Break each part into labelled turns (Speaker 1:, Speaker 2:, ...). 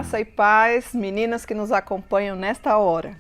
Speaker 1: Graça e paz, meninas que nos acompanham nesta hora.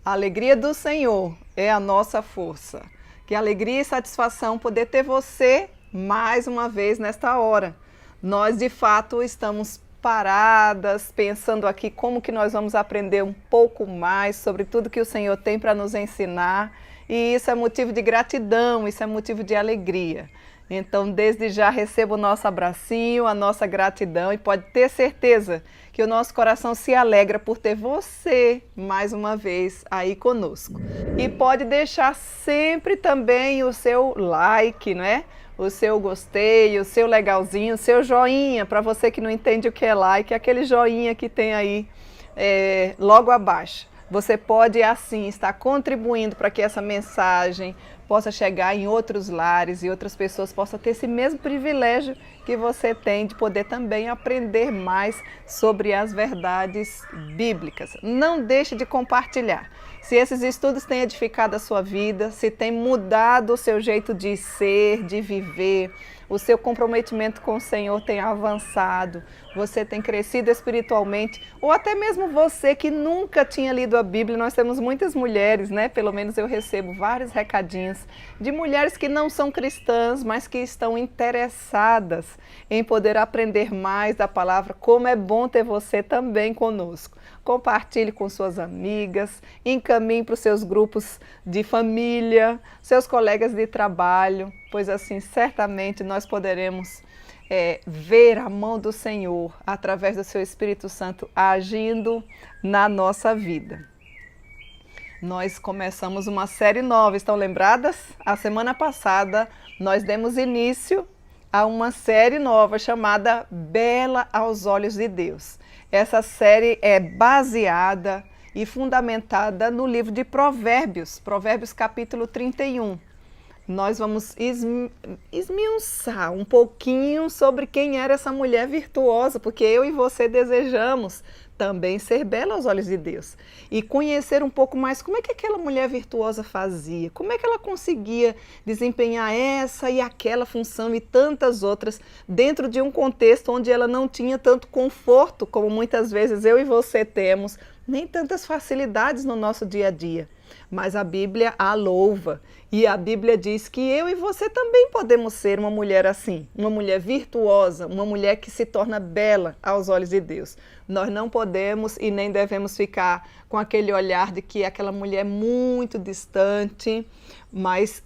Speaker 1: A alegria do Senhor é a nossa força. Que alegria e satisfação poder ter você mais uma vez nesta hora. Nós, de fato, estamos paradas, pensando aqui como que nós vamos aprender um pouco mais sobre tudo que o Senhor tem para nos ensinar. E isso é motivo de gratidão, isso é motivo de alegria. Então, desde já, receba o nosso abracinho, a nossa gratidão e pode ter certeza que o nosso coração se alegra por ter você, mais uma vez, aí conosco. E pode deixar sempre também o seu like, né? O seu gostei, o seu legalzinho, o seu joinha, para você que não entende o que é like, aquele joinha que tem aí logo abaixo. Você pode, assim, estar contribuindo para que essa mensagem possa chegar em outros lares e outras pessoas possam ter esse mesmo privilégio que você tem de poder também aprender mais sobre as verdades bíblicas. Não deixe de compartilhar. Se esses estudos têm edificado a sua vida, se tem mudado o seu jeito de ser, de viver, o seu comprometimento com o Senhor tem avançado, você tem crescido espiritualmente, ou até mesmo você que nunca tinha lido a Bíblia. Nós temos muitas mulheres, né? Pelo menos eu recebo vários recadinhos de mulheres que não são cristãs, mas que estão interessadas em poder aprender mais da palavra. Como é bom ter você também conosco. Compartilhe com suas amigas, encaminhe para os seus grupos de família, seus colegas de trabalho, pois assim certamente nós poderemos ver a mão do Senhor através do seu Espírito Santo agindo na nossa vida. Nós começamos uma série nova, estão lembradas? A semana passada nós demos início a uma série nova chamada Bela aos Olhos de Deus. Essa série é baseada e fundamentada no livro de Provérbios, Provérbios capítulo 31. Nós vamos esmiuçar um pouquinho sobre quem era essa mulher virtuosa, porque eu e você desejamos também ser bela aos olhos de Deus. E conhecer um pouco mais como é que aquela mulher virtuosa fazia, como é que ela conseguia desempenhar essa e aquela função e tantas outras dentro de um contexto onde ela não tinha tanto conforto como muitas vezes eu e você temos, nem tantas facilidades no nosso dia a dia. Mas a Bíblia a louva e a Bíblia diz que eu e você também podemos ser uma mulher assim, uma mulher virtuosa, uma mulher que se torna bela aos olhos de Deus. Nós não podemos e nem devemos ficar com aquele olhar de que aquela mulher é muito distante, mas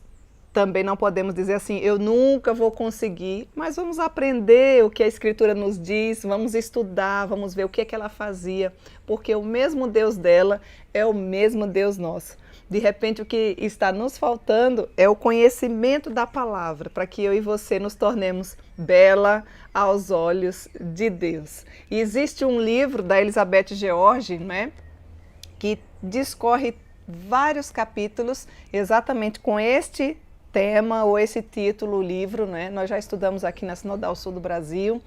Speaker 1: também não podemos dizer assim, eu nunca vou conseguir, mas vamos aprender o que a Escritura nos diz, vamos estudar, vamos ver o que ela fazia, porque o mesmo Deus dela é o mesmo Deus nosso. De repente, o que está nos faltando é o conhecimento da palavra, para que eu e você nos tornemos bela aos olhos de Deus. E existe um livro da Elizabeth George, né, que discorre vários capítulos exatamente com este tema ou esse título, o livro, né? Nós já estudamos aqui na Sinodal Sul do Brasil.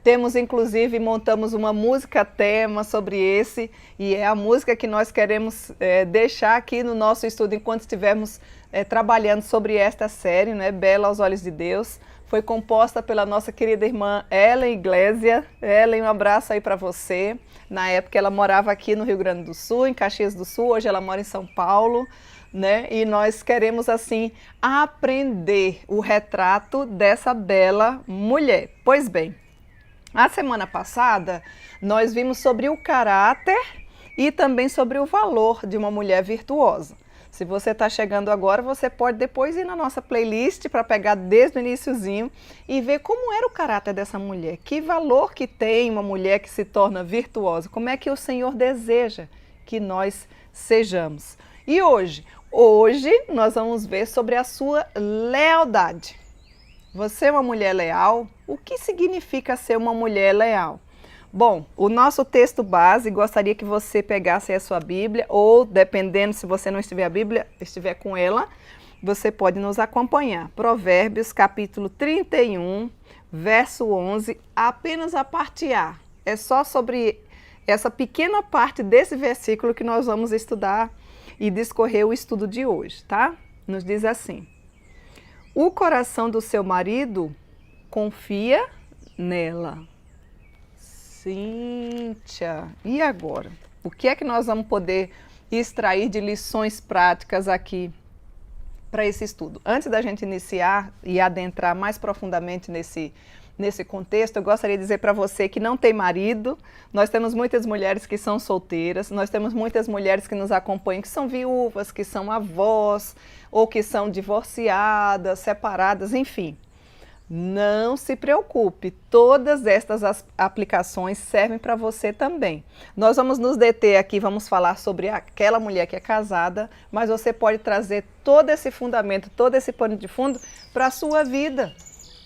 Speaker 1: Temos, inclusive, montamos uma música tema sobre esse, e é a música que nós queremos deixar aqui no nosso estudo enquanto estivermos trabalhando sobre esta série, né? Bela aos Olhos de Deus. Foi composta pela nossa querida irmã Ellen Iglesia. Ellen, um abraço aí para você. Na época ela morava aqui no Rio Grande do Sul, em Caxias do Sul, hoje ela mora em São Paulo. Né? E nós queremos, assim, aprender o retrato dessa bela mulher. Pois bem, a semana passada nós vimos sobre o caráter e também sobre o valor de uma mulher virtuosa. Se você está chegando agora, você pode depois ir na nossa playlist para pegar desde o iniciozinho e ver como era o caráter dessa mulher, que valor que tem uma mulher que se torna virtuosa, como é que o Senhor deseja que nós sejamos. E hoje nós vamos ver sobre a sua lealdade. Você é uma mulher leal? O que significa ser uma mulher leal? Bom, o nosso texto base, gostaria que você pegasse a sua Bíblia, ou dependendo se você não estiver a Bíblia, estiver com ela, você pode nos acompanhar. Provérbios capítulo 31, verso 11, apenas a parte A. É só sobre essa pequena parte desse versículo que nós vamos estudar e discorrer o estudo de hoje, tá? Nos diz assim: o coração do seu marido confia nela. Cíntia, e agora? O que é que nós vamos poder extrair de lições práticas aqui para esse estudo? Antes da gente iniciar e adentrar mais profundamente nesse contexto, eu gostaria de dizer para você que não tem marido, nós temos muitas mulheres que são solteiras, nós temos muitas mulheres que nos acompanham, que são viúvas, que são avós, ou que são divorciadas, separadas, enfim. Não se preocupe, todas estas aplicações servem para você também. Nós vamos nos deter aqui, vamos falar sobre aquela mulher que é casada, mas você pode trazer todo esse fundamento, todo esse pano de fundo para a sua vida,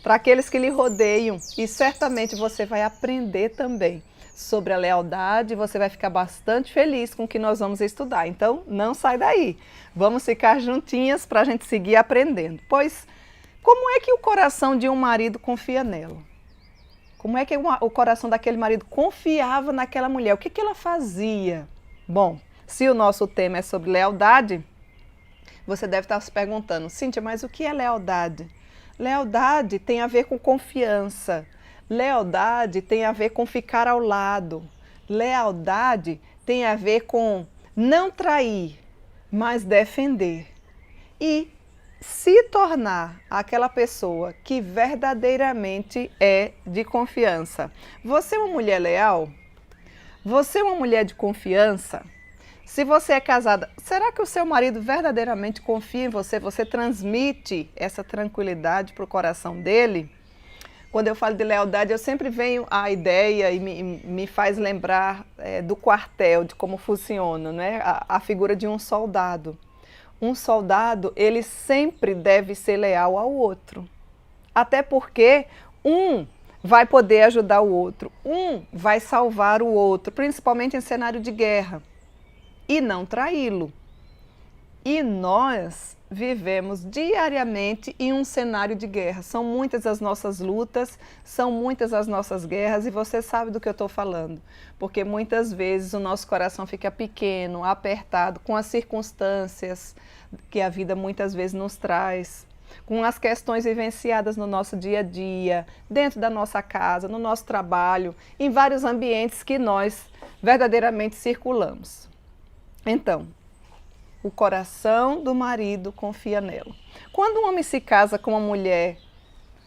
Speaker 1: para aqueles que lhe rodeiam, e certamente você vai aprender também sobre a lealdade, você vai ficar bastante feliz com o que nós vamos estudar. Então, não sai daí, vamos ficar juntinhas para a gente seguir aprendendo. Pois, como é que o coração de um marido confia nela? Como é que o coração daquele marido confiava naquela mulher? O que ela fazia? Bom, se o nosso tema é sobre lealdade, você deve estar se perguntando, Cíntia, mas o que é lealdade? Lealdade tem a ver com confiança. Lealdade tem a ver com ficar ao lado. Lealdade tem a ver com não trair, mas defender. E se tornar aquela pessoa que verdadeiramente é de confiança. Você é uma mulher leal? Você é uma mulher de confiança? Se você é casada, será que o seu marido verdadeiramente confia em você? Você transmite essa tranquilidade para o coração dele? Quando eu falo de lealdade, eu sempre venho à ideia e me faz lembrar do quartel, de como funciona, né? A figura de um soldado. Um soldado, ele sempre deve ser leal ao outro. Até porque um vai poder ajudar o outro, um vai salvar o outro, principalmente em cenário de guerra, e não traí-lo. E nós vivemos diariamente em um cenário de guerra. São muitas as nossas lutas, são muitas as nossas guerras, e você sabe do que eu estou falando. Porque muitas vezes o nosso coração fica pequeno, apertado, com as circunstâncias que a vida muitas vezes nos traz, com as questões vivenciadas no nosso dia a dia, dentro da nossa casa, no nosso trabalho, em vários ambientes que nós verdadeiramente circulamos. Então, o coração do marido confia nela. Quando um homem se casa com uma mulher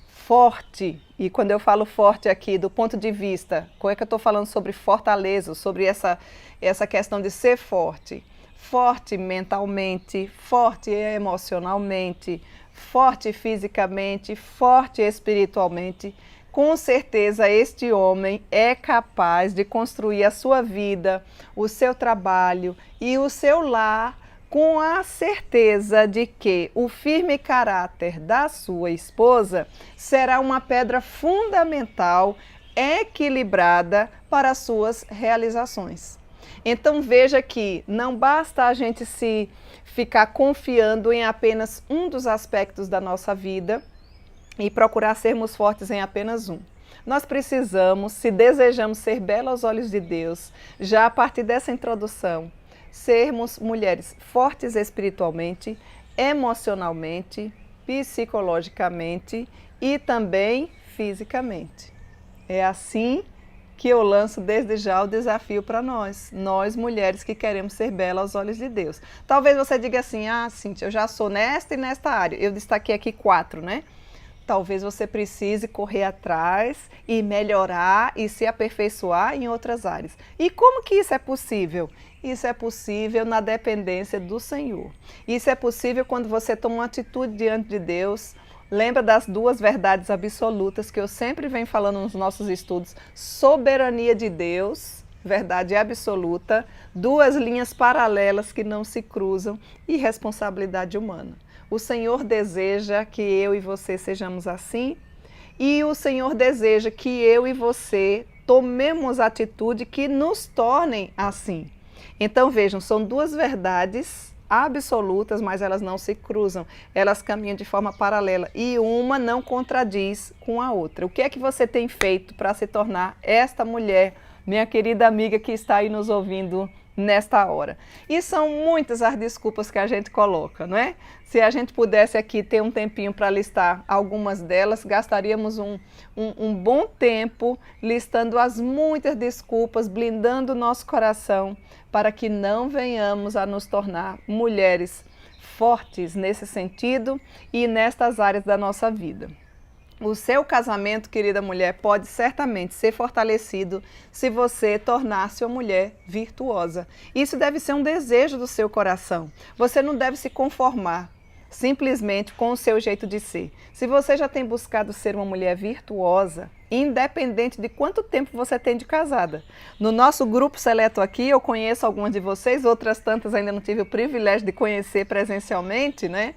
Speaker 1: forte, e quando eu falo forte aqui, do ponto de vista, como é que eu estou falando sobre fortaleza, sobre essa questão de ser forte? Forte mentalmente, forte emocionalmente, forte fisicamente, forte espiritualmente. Com certeza este homem é capaz de construir a sua vida, o seu trabalho e o seu lar, com a certeza de que o firme caráter da sua esposa será uma pedra fundamental, equilibrada para as suas realizações. Então veja que não basta a gente se ficar confiando em apenas um dos aspectos da nossa vida e procurar sermos fortes em apenas um. Nós precisamos, se desejamos ser belos aos olhos de Deus, já a partir dessa introdução, sermos mulheres fortes espiritualmente, emocionalmente, psicologicamente e também fisicamente. É assim que eu lanço desde já o desafio para nós mulheres que queremos ser belas aos olhos de Deus. Talvez você diga assim, Cíntia, eu já sou nesta e nesta área. Eu destaquei aqui 4, né? Talvez você precise correr atrás e melhorar e se aperfeiçoar em outras áreas. E como que isso é possível? Isso é possível na dependência do Senhor. Isso é possível quando você toma uma atitude diante de Deus. Lembra das 2 verdades absolutas que eu sempre venho falando nos nossos estudos. Soberania de Deus, verdade absoluta, 2 linhas paralelas que não se cruzam, e responsabilidade humana. O Senhor deseja que eu e você sejamos assim, e o Senhor deseja que eu e você tomemos atitude que nos tornem assim. Então vejam, são 2 verdades absolutas, mas elas não se cruzam, elas caminham de forma paralela e uma não contradiz com a outra. O que é que você tem feito para se tornar esta mulher, minha querida amiga que está aí nos ouvindo nesta hora. E são muitas as desculpas que a gente coloca, não é? Se a gente pudesse aqui ter um tempinho para listar algumas delas, gastaríamos um bom tempo listando as muitas desculpas, blindando o nosso coração para que não venhamos a nos tornar mulheres fortes nesse sentido e nestas áreas da nossa vida. O seu casamento, querida mulher, pode certamente ser fortalecido se você tornar-se uma mulher virtuosa. Isso deve ser um desejo do seu coração. Você não deve se conformar simplesmente com o seu jeito de ser. Se você já tem buscado ser uma mulher virtuosa, independente de quanto tempo você tem de casada. No nosso grupo seleto aqui, eu conheço algumas de vocês, outras tantas ainda não tive o privilégio de conhecer presencialmente, né?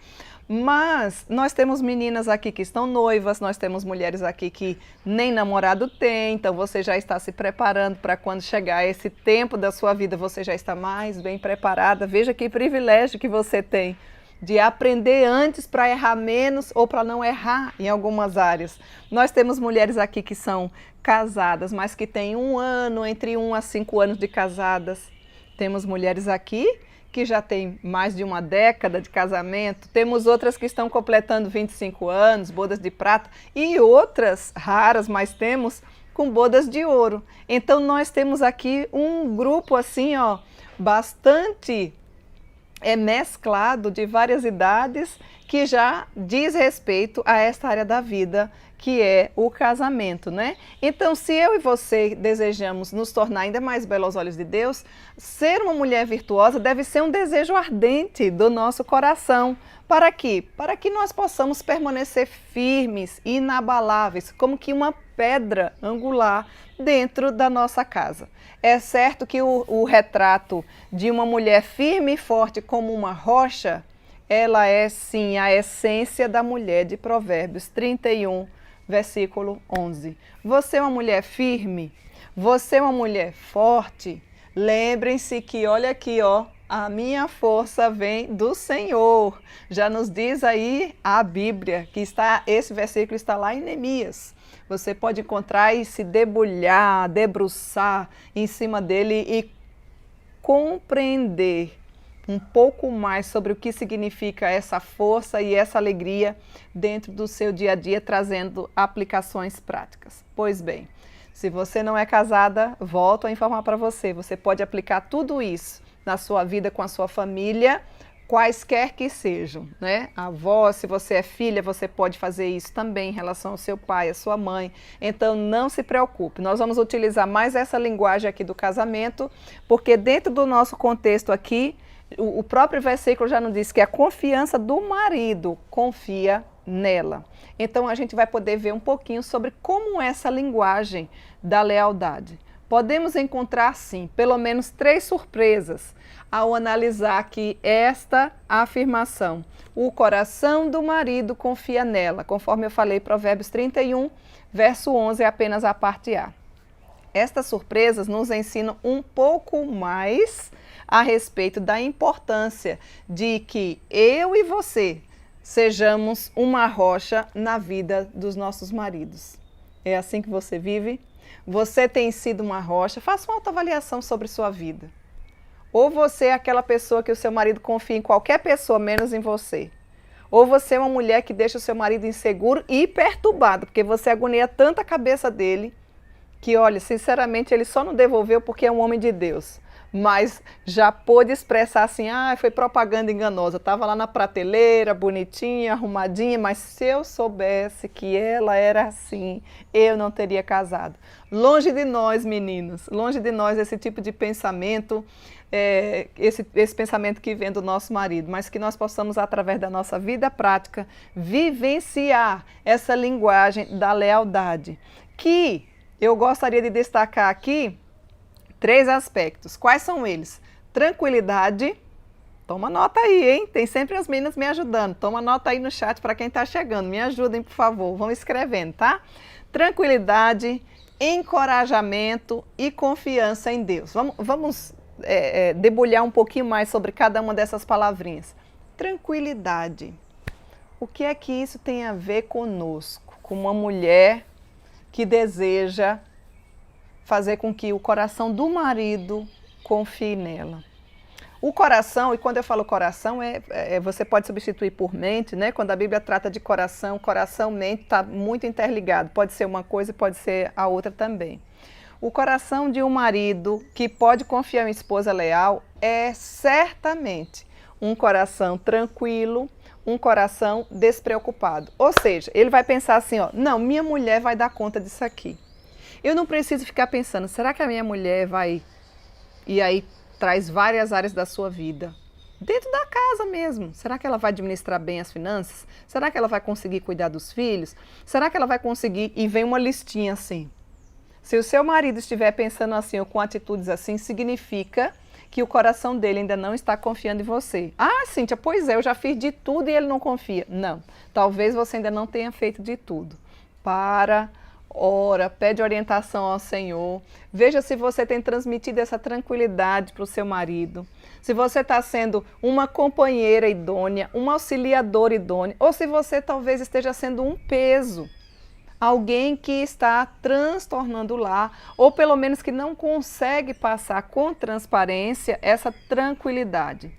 Speaker 1: Mas nós temos meninas aqui que estão noivas, nós temos mulheres aqui que nem namorado tem, então você já está se preparando para quando chegar esse tempo da sua vida, você já está mais bem preparada. Veja que privilégio que você tem de aprender antes para errar menos ou para não errar em algumas áreas. Nós temos mulheres aqui que são casadas, mas que têm 1 ano, entre 1 a 5 anos de casadas. Temos mulheres aqui que já têm mais de 1 década de casamento. Temos outras que estão completando 25 anos, bodas de prata, e outras raras, mas temos com bodas de ouro. Então nós temos aqui um grupo assim, ó, bastante mesclado de várias idades que já diz respeito a esta área da vida que é o casamento, né? Então, se eu e você desejamos nos tornar ainda mais belos aos olhos de Deus, ser uma mulher virtuosa deve ser um desejo ardente do nosso coração. Para quê? Para que nós possamos permanecer firmes, inabaláveis, como que uma pedra angular dentro da nossa casa. É certo que o retrato de uma mulher firme e forte como uma rocha, ela é sim a essência da mulher de Provérbios 31, versículo 11. Você é uma mulher firme? Você é uma mulher forte? Lembrem-se que, olha aqui, ó, a minha força vem do Senhor. Já nos diz aí a Bíblia, que esse versículo está lá em Neemias. Você pode encontrar e se debulhar, debruçar em cima dele e compreender um pouco mais sobre o que significa essa força e essa alegria dentro do seu dia a dia, trazendo aplicações práticas. Pois bem, se você não é casada, volto a informar para você, você pode aplicar tudo isso na sua vida com a sua família, quaisquer que sejam, né? A avó, se você é filha, você pode fazer isso também em relação ao seu pai, à sua mãe. Então não se preocupe, nós vamos utilizar mais essa linguagem aqui do casamento, porque dentro do nosso contexto aqui, o próprio versículo já nos diz que a confiança do marido confia nela. Então a gente vai poder ver um pouquinho sobre como é essa linguagem da lealdade. Podemos encontrar, sim, pelo menos 3 surpresas ao analisar aqui esta afirmação. O coração do marido confia nela, conforme eu falei, Provérbios 31, verso 11, é apenas a parte A. Estas surpresas nos ensinam um pouco mais a respeito da importância de que eu e você sejamos uma rocha na vida dos nossos maridos. É assim que você vive? Você tem sido uma rocha? Faça uma autoavaliação sobre sua vida. Ou você é aquela pessoa que o seu marido confia em qualquer pessoa, menos em você. Ou você é uma mulher que deixa o seu marido inseguro e perturbado, porque você agonia tanto a cabeça dele, que, olha, sinceramente, ele só não devolveu porque é um homem de Deus. Mas já pôde expressar assim, foi propaganda enganosa, estava lá na prateleira, bonitinha, arrumadinha, mas se eu soubesse que ela era assim, eu não teria casado. Longe de nós, meninos, longe de nós esse tipo de pensamento, esse pensamento que vem do nosso marido, mas que nós possamos, através da nossa vida prática, vivenciar essa linguagem da lealdade, que eu gostaria de destacar aqui 3 aspectos. Quais são eles? Tranquilidade. Toma nota aí, hein? Tem sempre as meninas me ajudando. Toma nota aí no chat para quem está chegando. Me ajudem, por favor. Vão escrevendo, tá? Tranquilidade, encorajamento e confiança em Deus. Vamos debulhar um pouquinho mais sobre cada uma dessas palavrinhas. Tranquilidade. O que é que isso tem a ver conosco? Com uma mulher que deseja fazer com que o coração do marido confie nela. O coração, e quando eu falo coração, você pode substituir por mente, né? Quando a Bíblia trata de coração, mente está muito interligado. Pode ser uma coisa e pode ser a outra também. O coração de um marido que pode confiar em uma esposa leal é certamente um coração tranquilo, um coração despreocupado. Ou seja, ele vai pensar assim, ó, não, minha mulher vai dar conta disso aqui. Eu não preciso ficar pensando, será que a minha mulher vai... E aí traz várias áreas da sua vida. Dentro da casa mesmo. Será que ela vai administrar bem as finanças? Será que ela vai conseguir cuidar dos filhos? Será que ela vai conseguir... E vem uma listinha assim. Se o seu marido estiver pensando assim ou com atitudes assim, significa que o coração dele ainda não está confiando em você. Ah, Cíntia, pois é, eu já fiz de tudo e ele não confia. Não, talvez você ainda não tenha feito de tudo. Ora, pede orientação ao Senhor. Veja se você tem transmitido essa tranquilidade para o seu marido. Se você está sendo uma companheira idônea, uma auxiliadora idônea, ou se você talvez esteja sendo um peso. Alguém que está transtornando o lar, ou pelo menos que não consegue passar com transparência essa tranquilidade.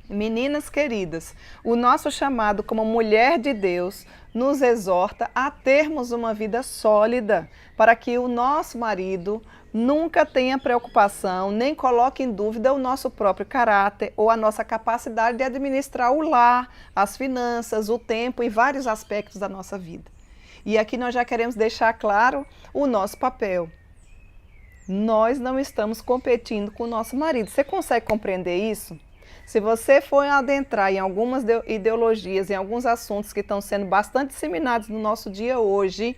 Speaker 1: Meninas queridas, o nosso chamado como mulher de Deus nos exorta a termos uma vida sólida, para que o nosso marido nunca tenha preocupação, nem coloque em dúvida o nosso próprio caráter ou a nossa capacidade de administrar o lar, as finanças, o tempo e vários aspectos da nossa vida. E aqui nós já queremos deixar claro o nosso papel. Nós não estamos competindo com o nosso marido. Você consegue compreender isso? Se você for adentrar em algumas ideologias, em alguns assuntos que estão sendo bastante disseminados no nosso dia hoje,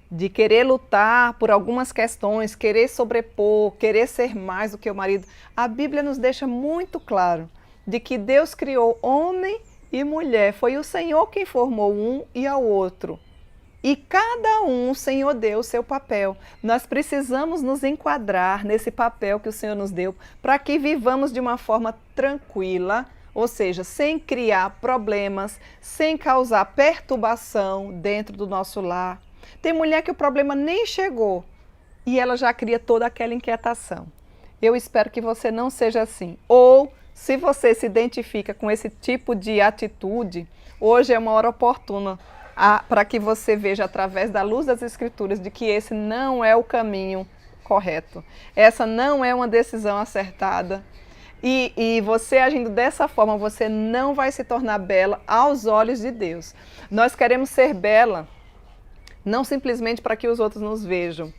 Speaker 1: de querer lutar por algumas questões, querer sobrepor, querer ser mais do que o marido, a Bíblia nos deixa muito claro de que Deus criou homem e mulher, foi o Senhor quem formou um e ao outro. E cada um, o Senhor deu o seu papel. Nós precisamos nos enquadrar nesse papel que o Senhor nos deu para que vivamos de uma forma tranquila, ou seja, sem criar problemas, sem causar perturbação dentro do nosso lar. Tem mulher que o problema nem chegou e ela já cria toda aquela inquietação. Eu espero que você não seja assim. Ou, se você se identifica com esse tipo de atitude, hoje é uma hora oportuna para que você veja através da luz das Escrituras de que esse não é o caminho correto. Essa não é uma decisão acertada. E você agindo dessa forma, você não vai se tornar bela aos olhos de Deus. Nós queremos ser bela, não simplesmente para que os outros nos vejam,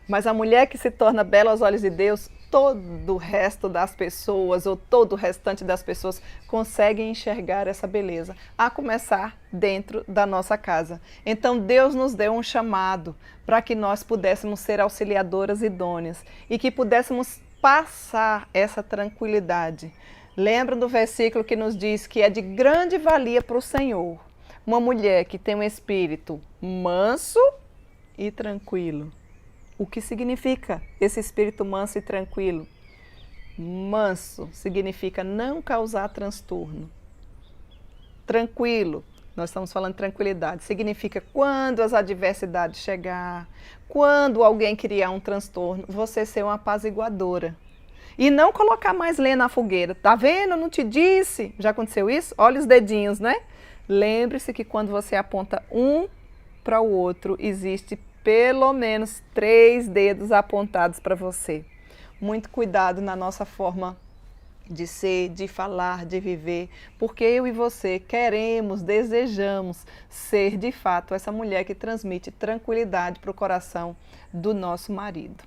Speaker 1: mas a mulher que se torna bela aos olhos de Deus, todo o resto das pessoas ou todo o restante das pessoas conseguem enxergar essa beleza, a começar dentro da nossa casa. Então Deus nos deu um chamado para que nós pudéssemos ser auxiliadoras idôneas e que pudéssemos passar essa tranquilidade. Lembra do versículo que nos diz que é de grande valia para o Senhor uma mulher que tem um espírito manso e tranquilo. O que significa esse espírito manso e tranquilo? Manso significa não causar transtorno. Tranquilo, nós estamos falando de tranquilidade, significa quando as adversidades chegar, quando alguém criar um transtorno, você ser uma apaziguadora. E não colocar mais lenha na fogueira. Tá vendo? Eu não te disse. Já aconteceu isso? Olha os dedinhos, né? Lembre-se que quando você aponta um para o outro, existe pelo menos 3 dedos apontados para você. Muito cuidado na nossa forma de ser, de falar, de viver, porque eu e você queremos, desejamos ser de fato essa mulher que transmite tranquilidade para o coração do nosso marido.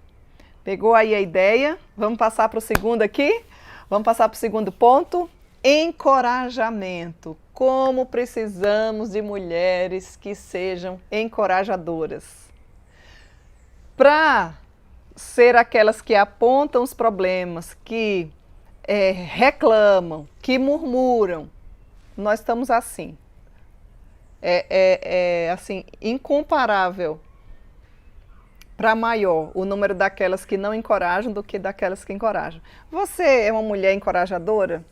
Speaker 1: Pegou aí a ideia? Vamos passar para o segundo aqui? Vamos passar para o segundo ponto? Encorajamento. Como precisamos de mulheres que sejam encorajadoras. Para ser aquelas que apontam os problemas, que reclamam, que murmuram, nós estamos assim. Assim, incomparável para maior o número daquelas que não encorajam do que daquelas que encorajam. Você é uma mulher encorajadora?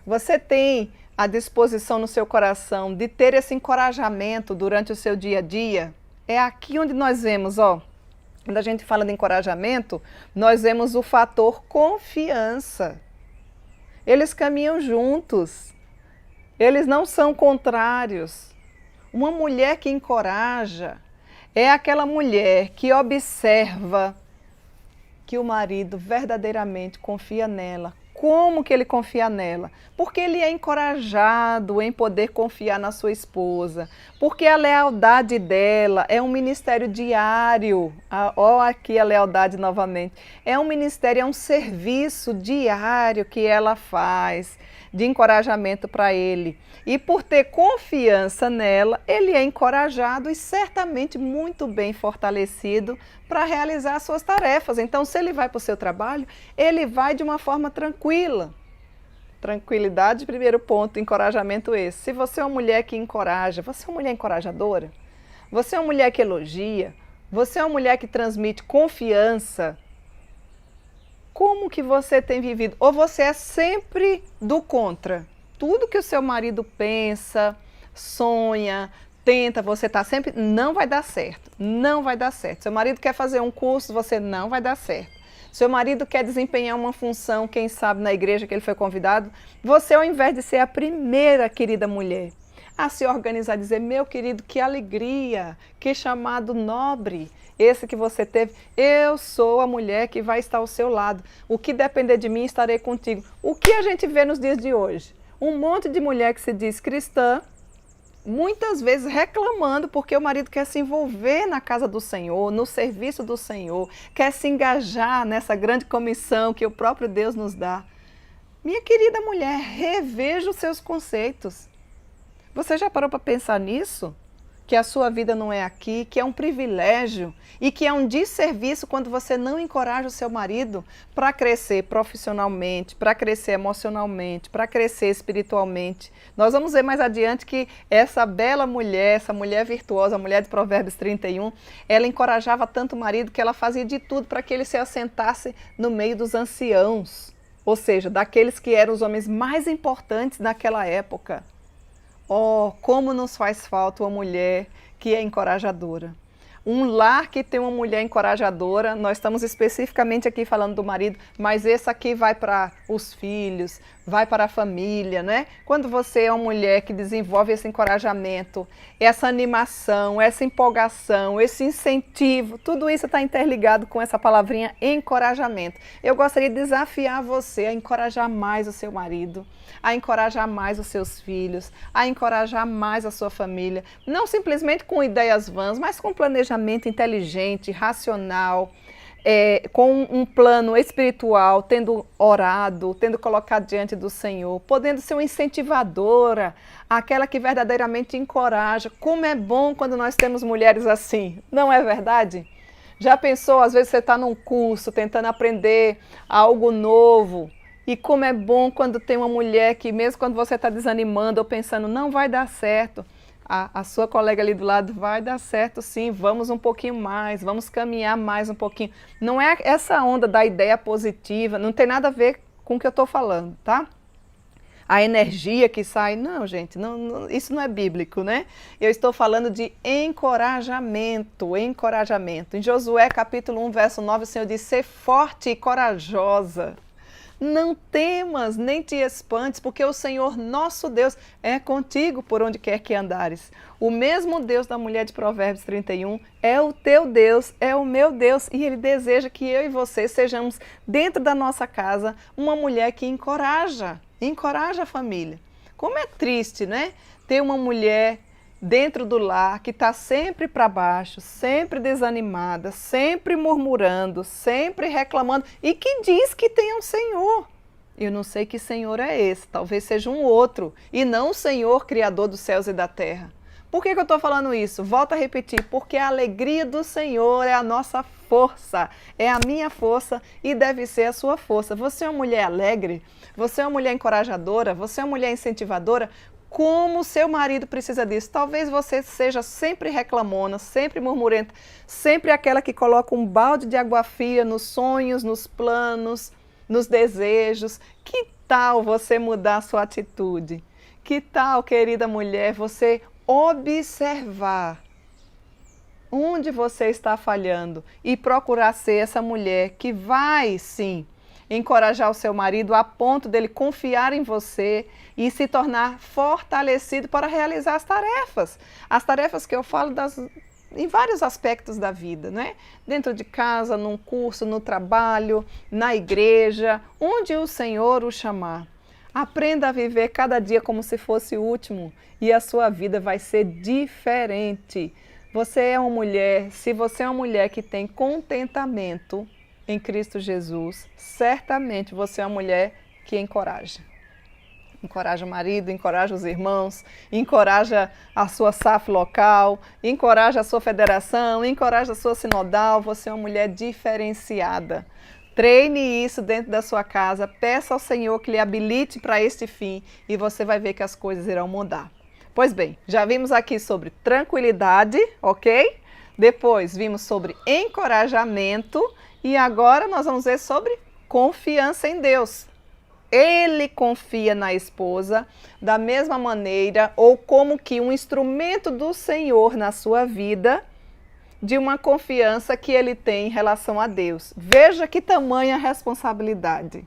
Speaker 1: Você tem a disposição no seu coração de ter esse encorajamento durante o seu dia a dia? É aqui onde nós vemos, ó, Quando a gente fala de encorajamento, nós vemos o fator confiança. Eles caminham juntos, eles não são contrários. Uma mulher que encoraja é aquela mulher que observa que o marido verdadeiramente confia nela. Como que ele confia nela? Porque ele é encorajado em poder confiar na sua esposa. Porque a lealdade dela é um ministério diário. Olha aqui a lealdade novamente. É um ministério, é um serviço diário que ela faz de encorajamento para ele. E por ter confiança nela, ele é encorajado e certamente muito bem fortalecido para realizar suas tarefas. Então, se ele vai para o seu trabalho, ele vai de uma forma tranquila. Tranquilidade, primeiro ponto, encorajamento esse. Se você é uma mulher que encoraja, você é uma mulher encorajadora? Você é uma mulher que elogia? Você é uma mulher que transmite confiança? Como que você tem vivido? Ou você é sempre do contra? Tudo que o seu marido pensa, sonha, tenta, você está sempre, não vai dar certo, não vai dar certo. Seu marido quer fazer um curso, você não vai dar certo. Seu marido quer desempenhar uma função, quem sabe na igreja que ele foi convidado, você ao invés de ser a primeira querida mulher a se organizar, dizer, meu querido, que alegria, que chamado nobre, esse que você teve, eu sou a mulher que vai estar ao seu lado, o que depender de mim estarei contigo. O que a gente vê nos dias de hoje? Um monte de mulher que se diz cristã, muitas vezes reclamando porque o marido quer se envolver na casa do Senhor, no serviço do Senhor, quer se engajar nessa grande comissão que o próprio Deus nos dá. Minha querida mulher, reveja os seus conceitos. Você já parou para pensar nisso? Que a sua vida não é aqui, que é um privilégio e que é um desserviço quando você não encoraja o seu marido para crescer profissionalmente, para crescer emocionalmente, para crescer espiritualmente. Nós vamos ver mais adiante que essa bela mulher, essa mulher virtuosa, a mulher de Provérbios 31, ela encorajava tanto o marido que ela fazia de tudo para que ele se assentasse no meio dos anciãos, ou seja, daqueles que eram os homens mais importantes naquela época. Oh, como nos faz falta uma mulher que é encorajadora. Um lar que tem uma mulher encorajadora, nós estamos especificamente aqui falando do marido, mas esse aqui vai para os filhos, vai para a família, né? Quando você é uma mulher que desenvolve esse encorajamento, essa animação, essa empolgação, esse incentivo, tudo isso está interligado com essa palavrinha encorajamento. Eu gostaria de desafiar você a encorajar mais o seu marido, a encorajar mais os seus filhos, a encorajar mais a sua família, não simplesmente com ideias vãs, mas com planejamento inteligente, racional, com um plano espiritual, tendo orado, tendo colocado diante do Senhor, podendo ser uma incentivadora, aquela que verdadeiramente encoraja. Como é bom quando nós temos mulheres assim, não é verdade? Já pensou, às vezes você está num curso, tentando aprender algo novo, e como é bom quando tem uma mulher que, mesmo quando você está desanimando ou pensando, não vai dar certo, a sua colega ali do lado, vai dar certo sim, vamos um pouquinho mais, vamos caminhar mais um pouquinho. Não é essa onda da ideia positiva, não tem nada a ver com o que eu estou falando, tá? A energia que sai, não gente, isso não é bíblico, né? Eu estou falando de encorajamento, encorajamento. Em Josué capítulo 1, verso 9, o Senhor diz, ser forte e corajosa. Não temas, nem te espantes, porque o Senhor nosso Deus é contigo por onde quer que andares. O mesmo Deus da mulher de Provérbios 31 é o teu Deus, é o meu Deus, e Ele deseja que eu e você sejamos, dentro da nossa casa, uma mulher que encoraja a família. Como é triste, né? Ter uma mulher dentro do lar que está sempre para baixo, sempre desanimada, sempre murmurando, sempre reclamando e que diz que tem um Senhor. Eu não sei que Senhor é esse, talvez seja um outro e não o Senhor Criador dos céus e da terra. Por que eu estou falando isso? Volto a repetir, porque a alegria do Senhor é a nossa força, é a minha força e deve ser a sua força. Você é uma mulher alegre? Você é uma mulher encorajadora? Você é uma mulher incentivadora? Como seu marido precisa disso. Talvez você seja sempre reclamona, sempre murmurenta, sempre aquela que coloca um balde de água fria nos sonhos, nos planos, nos desejos. Que tal você mudar a sua atitude? Que tal, querida mulher, você observar onde você está falhando e procurar ser essa mulher que vai, sim, encorajar o seu marido a ponto dele confiar em você e se tornar fortalecido para realizar as tarefas. As tarefas que eu falo em vários aspectos da vida, né? Dentro de casa, num curso, no trabalho, na igreja, onde o Senhor o chamar. Aprenda a viver cada dia como se fosse o último e a sua vida vai ser diferente. Você é uma mulher, se você é uma mulher que tem contentamento em Cristo Jesus, certamente você é uma mulher que encoraja. Encoraja o marido, encoraja os irmãos, encoraja a sua SAF local, encoraja a sua federação, encoraja a sua sinodal. Você é uma mulher diferenciada. Treine isso dentro da sua casa, peça ao Senhor que lhe habilite para este fim e você vai ver que as coisas irão mudar. Pois bem, já vimos aqui sobre tranquilidade, ok? Depois vimos sobre encorajamento e agora nós vamos ver sobre confiança em Deus. Ele confia na esposa da mesma maneira ou como que um instrumento do Senhor na sua vida, de uma confiança que ele tem em relação a Deus. Veja que tamanha responsabilidade.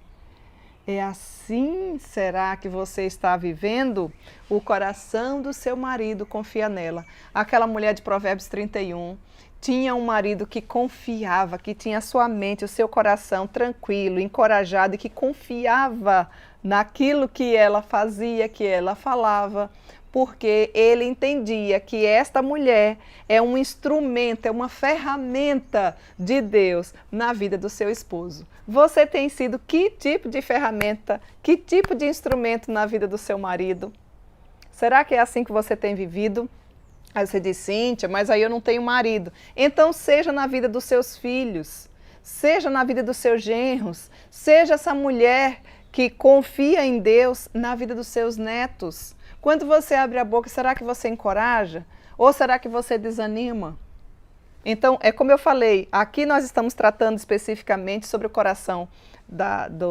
Speaker 1: É assim, será que você está vivendo? O coração do seu marido confia nela. Aquela mulher de Provérbios 31 tinha um marido que confiava, que tinha a sua mente, o seu coração tranquilo, encorajado e que confiava naquilo que ela fazia, que ela falava, porque ele entendia que esta mulher é um instrumento, é uma ferramenta de Deus na vida do seu esposo. Você tem sido que tipo de ferramenta, que tipo de instrumento na vida do seu marido? Será que é assim que você tem vivido? Aí você diz, Cíntia, mas aí eu não tenho marido. Então seja na vida dos seus filhos, seja na vida dos seus genros, seja essa mulher que confia em Deus na vida dos seus netos. Quando você abre a boca, será que você encoraja? Ou será que você desanima? Então, é como eu falei, aqui nós estamos tratando especificamente sobre o coração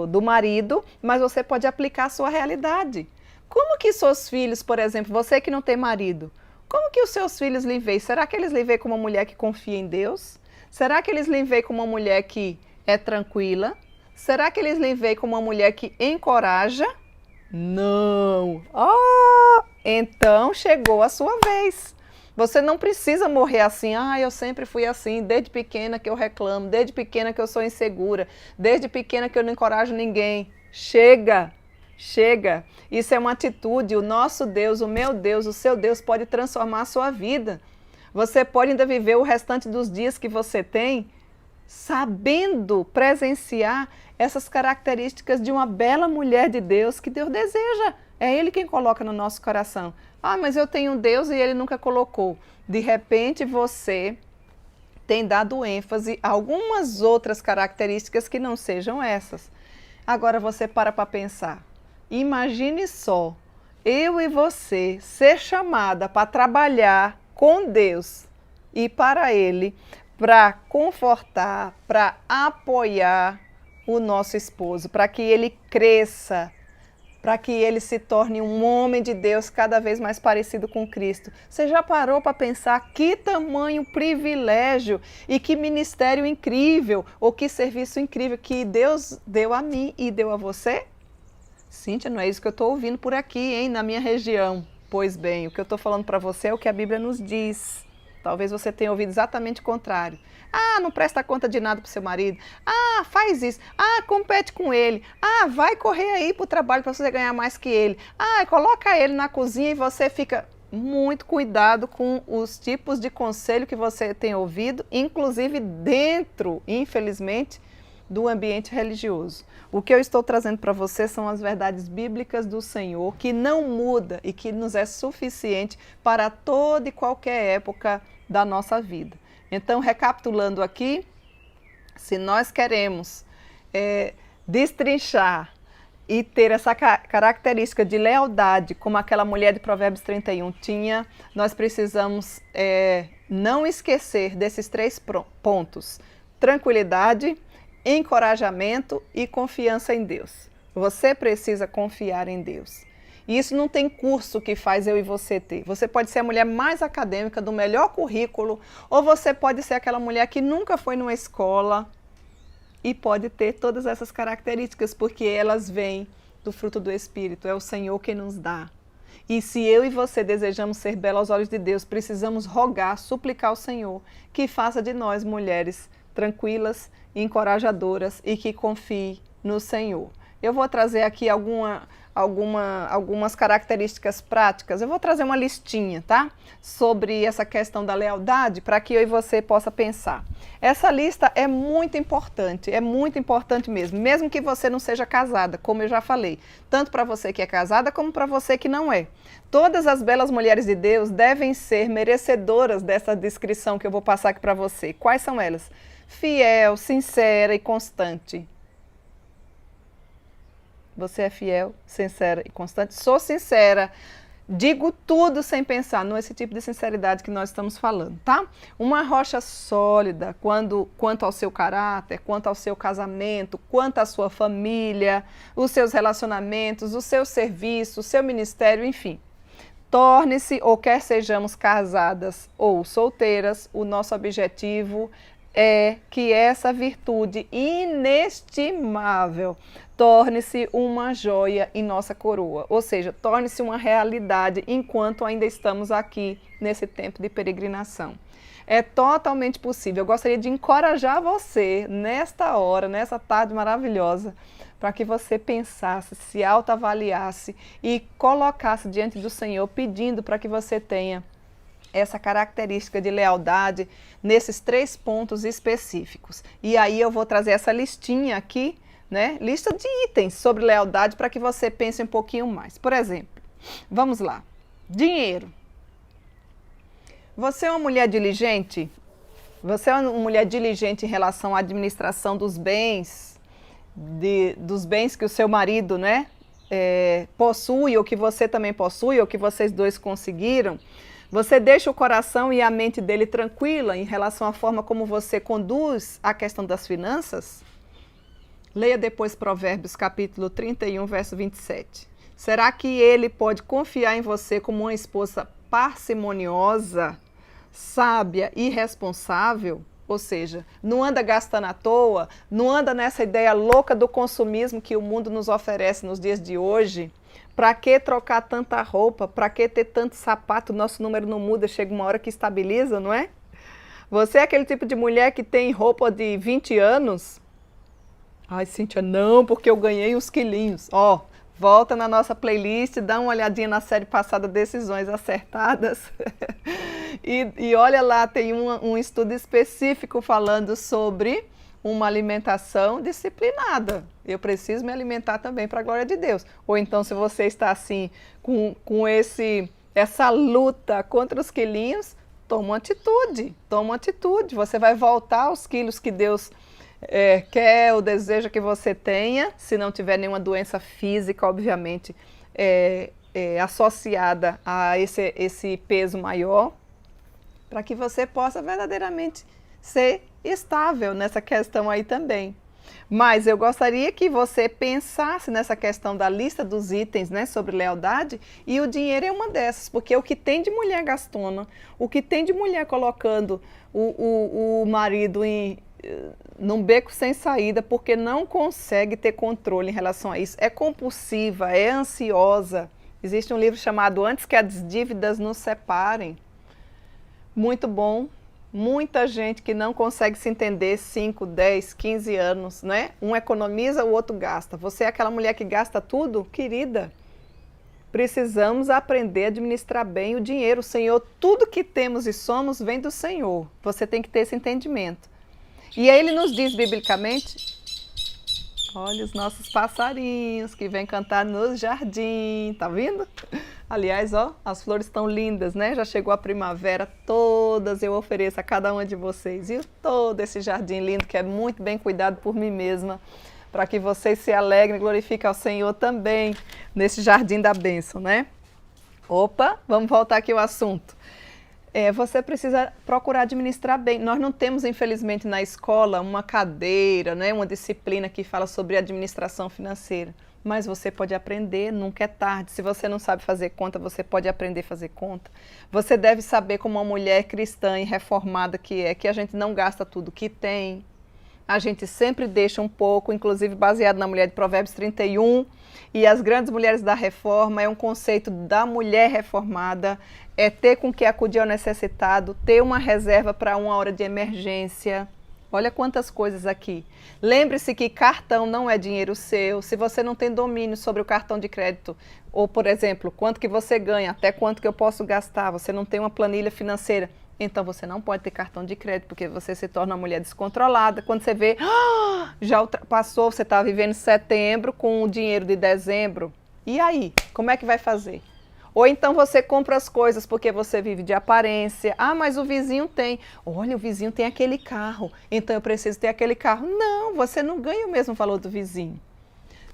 Speaker 1: do marido, mas você pode aplicar a sua realidade. Como que seus filhos, por exemplo, você que não tem marido, como que os seus filhos lhe veem? Será que eles lhe veem como uma mulher que confia em Deus? Será que eles lhe veem como uma mulher que é tranquila? Será que eles lhe veem como uma mulher que encoraja? Não! Então chegou a sua vez. Você não precisa morrer assim, eu sempre fui assim, desde pequena que eu reclamo, desde pequena que eu sou insegura, desde pequena que eu não encorajo ninguém. Chega! Chega! Isso é uma atitude, o nosso Deus, o meu Deus, o seu Deus pode transformar a sua vida. Você pode ainda viver o restante dos dias que você tem sabendo presenciar essas características de uma bela mulher de Deus que Deus deseja. É Ele quem coloca no nosso coração. Mas eu tenho um Deus e Ele nunca colocou. De repente você tem dado ênfase a algumas outras características que não sejam essas. Agora você para pensar. Imagine só, eu e você ser chamada para trabalhar com Deus e para Ele, para confortar, para apoiar o nosso esposo, para que ele cresça, para que ele se torne um homem de Deus cada vez mais parecido com Cristo. Você já parou para pensar que tamanho privilégio e que ministério incrível, ou que serviço incrível que Deus deu a mim e deu a você? Cíntia, não é isso que eu estou ouvindo por aqui, hein, na minha região. Pois bem, o que eu estou falando para você é o que a Bíblia nos diz. Talvez você tenha ouvido exatamente o contrário. Não presta conta de nada para o seu marido. Faz isso. Compete com ele. Vai correr aí para o trabalho para você ganhar mais que ele. Coloca ele na cozinha e você fica... Muito cuidado com os tipos de conselho que você tem ouvido, inclusive dentro, infelizmente, do ambiente religioso. O que eu estou trazendo para você são as verdades bíblicas do Senhor, que não muda e que nos é suficiente para toda e qualquer época da nossa vida. Então, recapitulando aqui, se nós queremos destrinchar e ter essa característica de lealdade, como aquela mulher de Provérbios 31 tinha, nós precisamos não esquecer desses 3 pontos: tranquilidade, encorajamento e confiança em Deus. Você precisa confiar em Deus. E isso não tem curso que faz eu e você ter. Você pode ser a mulher mais acadêmica, do melhor currículo, ou você pode ser aquela mulher que nunca foi numa escola e pode ter todas essas características, porque elas vêm do fruto do Espírito, é o Senhor quem nos dá. E se eu e você desejamos ser belos aos olhos de Deus, precisamos rogar, suplicar ao Senhor que faça de nós mulheres tranquilas, encorajadoras e que confiem no Senhor. Eu vou trazer aqui algumas características práticas. Eu vou trazer uma listinha, tá? Sobre essa questão da lealdade, para que eu e você possa pensar. Essa lista é muito importante mesmo que você não seja casada, como eu já falei. Tanto para você que é casada, como para você que não é. Todas as belas mulheres de Deus devem ser merecedoras dessa descrição que eu vou passar aqui para você. Quais são elas? Fiel, sincera e constante. Você é fiel, sincera e constante? Sou sincera, digo tudo sem pensar, não é esse tipo de sinceridade que nós estamos falando, tá? Uma rocha sólida quanto ao seu caráter, quanto ao seu casamento, quanto à sua família, os seus relacionamentos, o seu serviço, o seu ministério, enfim. Torne-se, ou quer sejamos casadas ou solteiras, o nosso objetivo é que essa virtude inestimável torne-se uma joia em nossa coroa, ou seja, torne-se uma realidade enquanto ainda estamos aqui nesse tempo de peregrinação. É totalmente possível. Eu gostaria de encorajar você nesta hora, nessa tarde maravilhosa, para que você pensasse, se autoavaliasse e colocasse diante do Senhor, pedindo para que você tenha essa característica de lealdade nesses 3 pontos específicos. E aí eu vou trazer essa listinha aqui, né? Lista de itens sobre lealdade para que você pense um pouquinho mais. Por exemplo, vamos lá. Dinheiro. Você é uma mulher diligente? Você é uma mulher diligente em relação à administração dos bens, dos bens que o seu marido, né, possui, ou que você também possui, ou que vocês dois conseguiram? Você deixa o coração e a mente dele tranquila em relação à forma como você conduz a questão das finanças? Leia depois Provérbios capítulo 31, verso 27. Será que ele pode confiar em você como uma esposa parcimoniosa, sábia e responsável? Ou seja, não anda gastando à toa, não anda nessa ideia louca do consumismo que o mundo nos oferece nos dias de hoje. Para que trocar tanta roupa? Para que ter tanto sapato? Nosso número não muda, chega uma hora que estabiliza, não é? Você é aquele tipo de mulher que tem roupa de 20 anos? Ai, Cíntia, não, porque eu ganhei uns quilinhos. Ó, volta na nossa playlist, dá uma olhadinha na série passada, Decisões Acertadas. e olha lá, tem um estudo específico falando sobre uma alimentação disciplinada. Eu preciso me alimentar também para a glória de Deus. Ou então, se você está assim, com essa luta contra os quilinhos, toma uma atitude. Você vai voltar aos quilos que Deus quer ou deseja que você tenha, se não tiver nenhuma doença física, obviamente, associada a esse peso maior, para que você possa verdadeiramente ser estável nessa questão aí também. Mas eu gostaria que você pensasse nessa questão da lista dos itens, né, sobre lealdade, e o dinheiro é uma dessas, porque o que tem de mulher gastona, o que tem de mulher colocando o marido num beco sem saída, porque não consegue ter controle em relação a isso, é compulsiva, é ansiosa. Existe um livro chamado Antes que as Dívidas nos Separem. Muito bom. Muita gente que não consegue se entender 5, 10, 15 anos, né? Um economiza, o outro gasta. Você é aquela mulher que gasta tudo? Querida, precisamos aprender a administrar bem o dinheiro. O Senhor, tudo que temos e somos vem do Senhor. Você tem que ter esse entendimento. E aí ele nos diz biblicamente, olha os nossos passarinhos que vêm cantar no jardim, tá vendo? Aliás, ó, as flores estão lindas, né? Já chegou a primavera, todas eu ofereço a cada uma de vocês. E todo esse jardim lindo que é muito bem cuidado por mim mesma, para que vocês se alegrem e glorifiquem ao Senhor também nesse jardim da bênção, né? Opa, vamos voltar aqui ao assunto. Você precisa procurar administrar bem. Nós não temos, infelizmente, na escola uma cadeira, né, uma disciplina que fala sobre administração financeira. Mas você pode aprender, nunca é tarde. Se você não sabe fazer conta, você pode aprender a fazer conta. Você deve saber, como uma mulher cristã e reformada que a gente não gasta tudo que tem. A gente sempre deixa um pouco, inclusive baseado na mulher de Provérbios 31, e as grandes mulheres da reforma, é um conceito da mulher reformada, é ter com que acudir ao necessitado, ter uma reserva para uma hora de emergência. Olha quantas coisas aqui. Lembre-se que cartão não é dinheiro seu. Se você não tem domínio sobre o cartão de crédito, ou, por exemplo, quanto que você ganha, até quanto que eu posso gastar, você não tem uma planilha financeira, então você não pode ter cartão de crédito, porque você se torna uma mulher descontrolada. Quando você vê, já ultrapassou, você está vivendo setembro com o dinheiro de dezembro. E aí, como é que vai fazer? Ou então você compra as coisas porque você vive de aparência. Ah, mas o vizinho tem. Olha, o vizinho tem aquele carro, então eu preciso ter aquele carro. Não, você não ganha o mesmo valor do vizinho.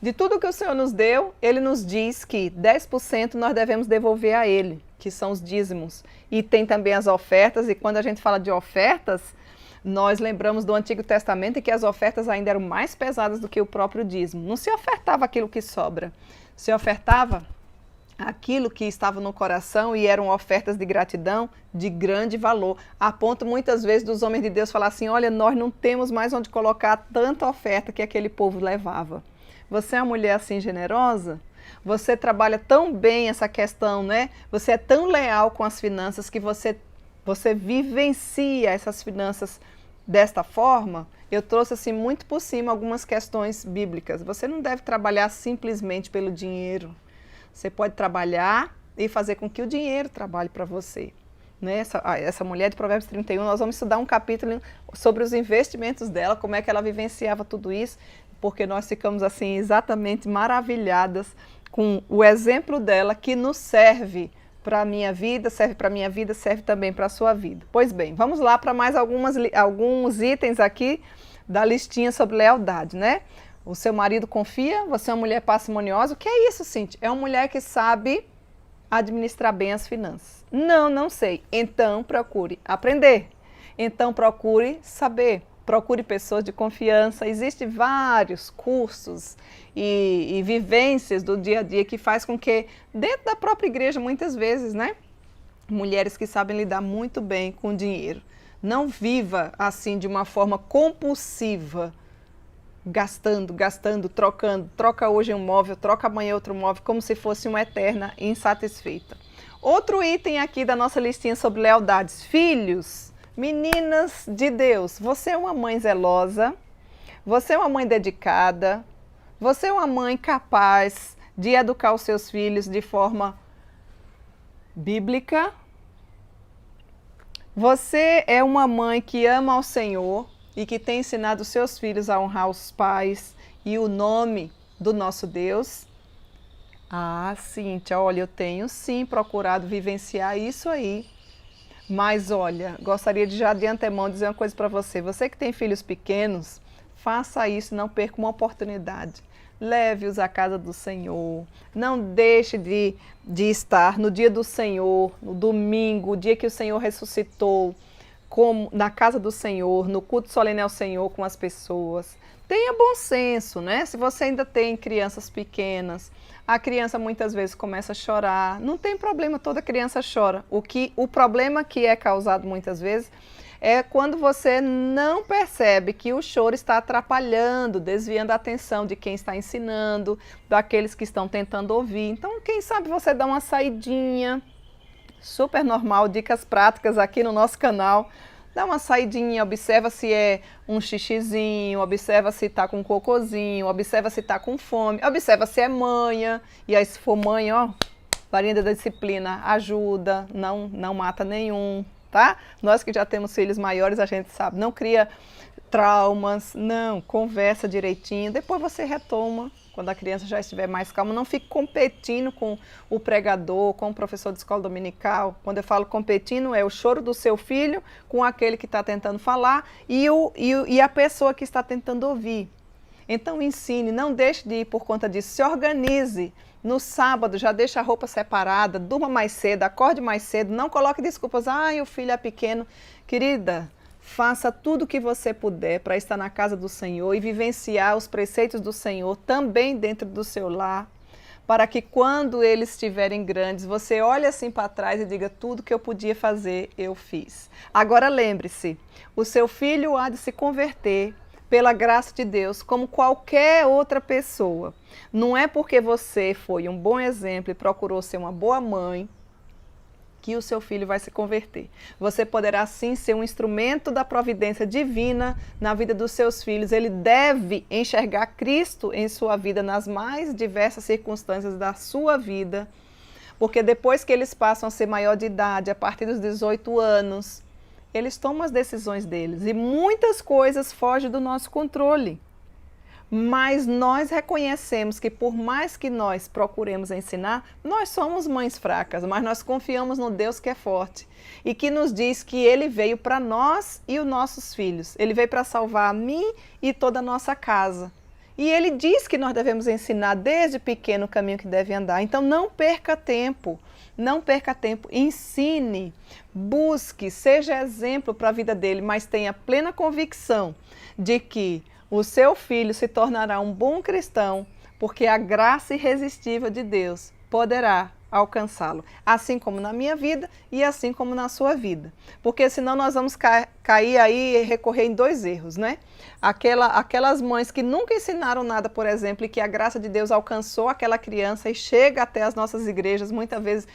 Speaker 1: De tudo que o Senhor nos deu, Ele nos diz que 10% nós devemos devolver a Ele, que são os dízimos. E tem também as ofertas, e quando a gente fala de ofertas, nós lembramos do Antigo Testamento que as ofertas ainda eram mais pesadas do que o próprio dízimo. Não se ofertava aquilo que sobra, se ofertava aquilo que estava no coração, e eram ofertas de gratidão de grande valor, a ponto muitas vezes dos homens de Deus falar assim, olha, nós não temos mais onde colocar tanta oferta que aquele povo levava. Você é uma mulher assim generosa? Você trabalha tão bem essa questão, né? Você é tão leal com as finanças que você vivencia essas finanças desta forma? Eu trouxe assim muito por cima algumas questões bíblicas. Você não deve trabalhar simplesmente pelo dinheiro. Você pode trabalhar e fazer com que o dinheiro trabalhe para você. Né? Essa mulher de Provérbios 31, nós vamos estudar um capítulo sobre os investimentos dela, como é que ela vivenciava tudo isso, porque nós ficamos assim exatamente maravilhadas com o exemplo dela, que nos serve para a minha vida, serve para a minha vida, serve também para a sua vida. Pois bem, vamos lá para mais alguns itens aqui da listinha sobre lealdade, né? O seu marido confia, você é uma mulher parcimoniosa. O que é isso, Cíntia? É uma mulher que sabe administrar bem as finanças. Não, não sei. Então procure aprender. Então procure saber. Procure pessoas de confiança. Existem vários cursos e vivências do dia a dia que faz com que, dentro da própria igreja, muitas vezes, né? Mulheres que sabem lidar muito bem com o dinheiro. Não viva assim de uma forma compulsiva, gastando, trocando. Troca hoje um móvel, troca amanhã outro móvel, como se fosse uma eterna insatisfeita. Outro item aqui da nossa listinha sobre lealdades. Filhos, meninas de Deus, você é uma mãe zelosa, você é uma mãe dedicada, você é uma mãe capaz de educar os seus filhos de forma bíblica. Você é uma mãe que ama ao Senhor e que tem ensinado os seus filhos a honrar os pais e o nome do nosso Deus. Ah, Cíntia, olha, eu tenho sim procurado vivenciar isso aí. Mas olha, gostaria de já de antemão dizer uma coisa para você. Você que tem filhos pequenos, faça isso, não perca uma oportunidade. Leve-os à casa do Senhor. Não deixe de estar no dia do Senhor, no domingo, o dia que o Senhor ressuscitou, na casa do Senhor, no culto solene ao Senhor com as pessoas. Tenha bom senso, né? Se você ainda tem crianças pequenas, a criança muitas vezes começa a chorar. Não tem problema, toda criança chora. O problema que é causado muitas vezes é quando você não percebe que o choro está atrapalhando, desviando a atenção de quem está ensinando, daqueles que estão tentando ouvir. Então, quem sabe você dá uma saidinha, super normal, dicas práticas aqui no nosso canal. Dá uma saidinha, observa se é um xixizinho, observa se está com cocôzinho, observa se está com fome, observa se é manha. E aí, se for manha, ó, varinha da disciplina ajuda, não mata nenhum, tá? Nós que já temos filhos maiores, a gente sabe, não cria traumas, não, conversa direitinho, depois você retoma. Quando a criança já estiver mais calma, não fique competindo com o pregador, com o professor de escola dominical. Quando eu falo competindo, é o choro do seu filho com aquele que está tentando falar e a pessoa que está tentando ouvir. Então ensine, não deixe de ir por conta disso, se organize. No sábado, já deixa a roupa separada, durma mais cedo, acorde mais cedo, não coloque desculpas. O filho é pequeno. Querida, faça tudo o que você puder para estar na casa do Senhor e vivenciar os preceitos do Senhor também dentro do seu lar, para que quando eles estiverem grandes, você olhe assim para trás e diga: tudo que eu podia fazer, eu fiz. Agora lembre-se, o seu filho há de se converter pela graça de Deus, como qualquer outra pessoa. Não é porque você foi um bom exemplo e procurou ser uma boa mãe que o seu filho vai se converter. Você poderá sim ser um instrumento da providência divina na vida dos seus filhos. Ele deve enxergar Cristo em sua vida nas mais diversas circunstâncias da sua vida, porque depois que eles passam a ser maior de idade, a partir dos 18 anos, eles tomam as decisões deles e muitas coisas fogem do nosso controle. Mas nós reconhecemos que por mais que nós procuremos ensinar, nós somos mães fracas, mas nós confiamos no Deus que é forte e que nos diz que Ele veio para nós e os nossos filhos. Ele veio para salvar a mim e toda a nossa casa. E Ele diz que nós devemos ensinar desde pequeno o caminho que deve andar. Então não perca tempo, não perca tempo, ensine, busque, seja exemplo para a vida dele, mas tenha plena convicção de que o seu filho se tornará um bom cristão, porque a graça irresistível de Deus poderá alcançá-lo, assim como na minha vida e assim como na sua vida. Porque senão nós vamos cair aí e recorrer em dois erros, né? Aquelas mães que nunca ensinaram nada, por exemplo, e que a graça de Deus alcançou aquela criança e chega até as nossas igrejas, muitas vezes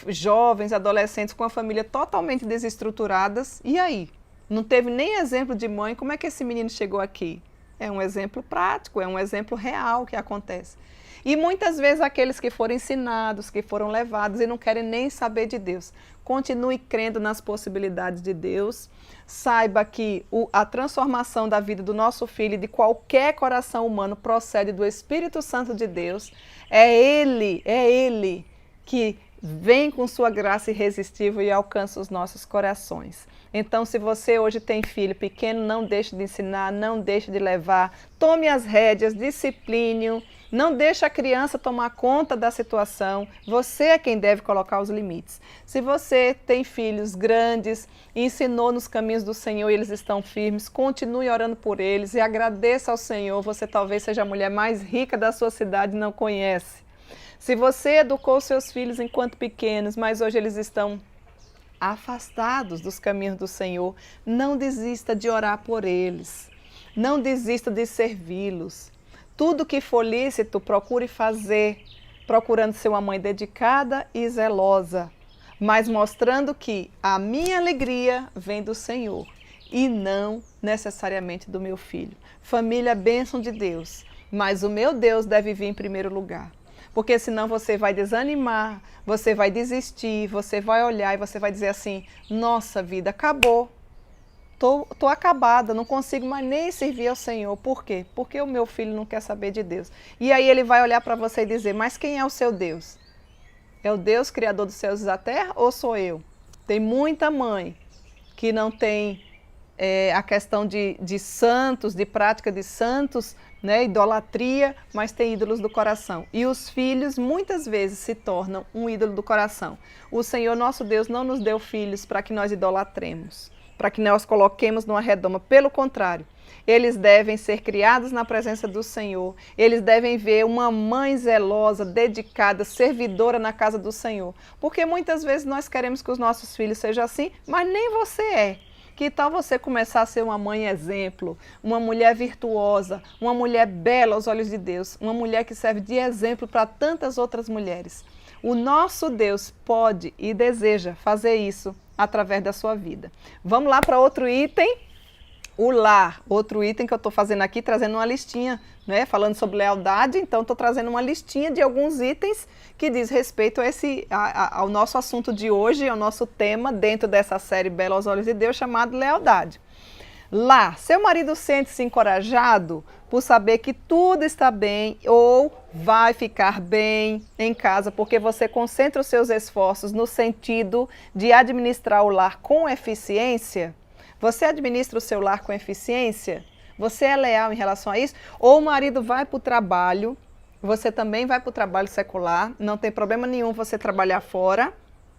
Speaker 1: jovens, adolescentes com a família totalmente desestruturadas. E aí? Não teve nem exemplo de mãe, como é que esse menino chegou aqui? É um exemplo prático, é um exemplo real que acontece. E muitas vezes aqueles que foram ensinados, que foram levados e não querem nem saber de Deus. Continue crendo nas possibilidades de Deus. Saiba que a transformação da vida do nosso filho e de qualquer coração humano procede do Espírito Santo de Deus. É Ele que vem com sua graça irresistível e alcança os nossos corações. Então, se você hoje tem filho pequeno, não deixe de ensinar, não deixe de levar, tome as rédeas, discipline-o, não deixe a criança tomar conta da situação, você é quem deve colocar os limites. Se você tem filhos grandes, ensinou nos caminhos do Senhor e eles estão firmes, continue orando por eles e agradeça ao Senhor, você talvez seja a mulher mais rica da sua cidade e não conhece. Se você educou seus filhos enquanto pequenos, mas hoje eles estão afastados dos caminhos do Senhor, não desista de orar por eles, não desista de servi-los. Tudo que for lícito, procure fazer, procurando ser uma mãe dedicada e zelosa, mas mostrando que a minha alegria vem do Senhor e não necessariamente do meu filho. Família é bênção de Deus, mas o meu Deus deve vir em primeiro lugar. Porque senão você vai desanimar, você vai desistir, você vai olhar e você vai dizer assim: nossa vida, acabou, tô acabada, não consigo mais nem servir ao Senhor. Por quê? Porque o meu filho não quer saber de Deus. E aí ele vai olhar para você e dizer: mas quem é o seu Deus? É o Deus criador dos céus e da terra ou sou eu? Tem muita mãe que não tem a questão de santos, de prática de santos, né, idolatria, mas tem ídolos do coração. E os filhos muitas vezes se tornam um ídolo do coração. O Senhor nosso Deus não nos deu filhos para que nós idolatremos, para que nós coloquemos numa redoma. Pelo contrário, eles devem ser criados na presença do Senhor. Eles devem ver uma mãe zelosa, dedicada, servidora na casa do Senhor. Porque muitas vezes nós queremos que os nossos filhos sejam assim, mas nem você é. Que tal você começar a ser uma mãe exemplo, uma mulher virtuosa, uma mulher bela aos olhos de Deus, uma mulher que serve de exemplo para tantas outras mulheres. O nosso Deus pode e deseja fazer isso através da sua vida. Vamos lá para outro item, o lar. Outro item que eu estou fazendo aqui, trazendo uma listinha, né, falando sobre lealdade, então estou trazendo uma listinha de alguns itens que diz respeito ao nosso assunto de hoje, ao nosso tema dentro dessa série Bela aos Olhos de Deus, chamado lealdade. Lá, seu marido sente-se encorajado por saber que tudo está bem ou vai ficar bem em casa, porque você concentra os seus esforços no sentido de administrar o lar com eficiência? Você administra o seu lar com eficiência? Você é leal em relação a isso? Ou o marido vai para o trabalho Você também vai para o trabalho secular, não tem problema nenhum você trabalhar fora,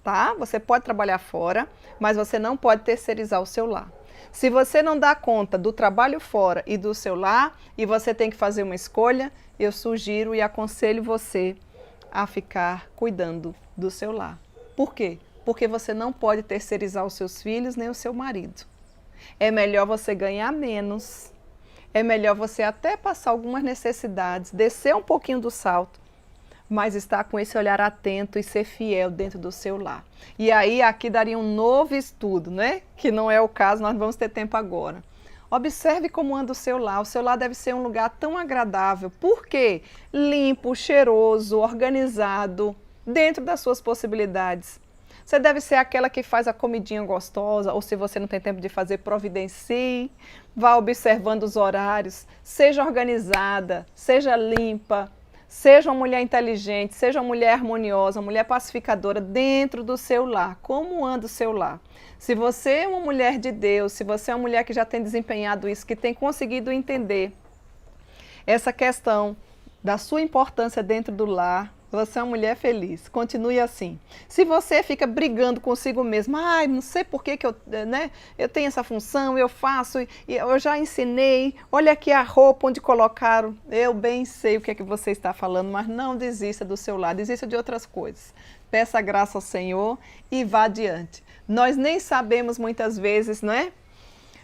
Speaker 1: tá? Você pode trabalhar fora, mas você não pode terceirizar o seu lar. Se você não dá conta do trabalho fora e do seu lar, e você tem que fazer uma escolha, eu sugiro e aconselho você a ficar cuidando do seu lar. Por quê? Porque você não pode terceirizar os seus filhos nem o seu marido. É melhor você ganhar menos, é melhor você até passar algumas necessidades, descer um pouquinho do salto, mas estar com esse olhar atento e ser fiel dentro do seu lar. E aí aqui daria um novo estudo, né? Que não é o caso, nós não vamos ter tempo agora. Observe como anda o seu lar deve ser um lugar tão agradável. Por quê? Limpo, cheiroso, organizado, dentro das suas possibilidades. Você deve ser aquela que faz a comidinha gostosa, ou se você não tem tempo de fazer, providencie, vá observando os horários, seja organizada, seja limpa, seja uma mulher inteligente, seja uma mulher harmoniosa, uma mulher pacificadora dentro do seu lar. Como anda o seu lar? Se você é uma mulher de Deus, se você é uma mulher que já tem desempenhado isso, que tem conseguido entender essa questão da sua importância dentro do lar, você é uma mulher feliz, continue assim. Se você fica brigando consigo mesmo, ai, não sei por que eu tenho essa função, eu faço, eu já ensinei, olha aqui a roupa onde colocaram, eu bem sei o que é que você está falando, mas não desista do seu lado, desista de outras coisas. Peça graça ao Senhor e vá adiante. Nós nem sabemos muitas vezes, não é?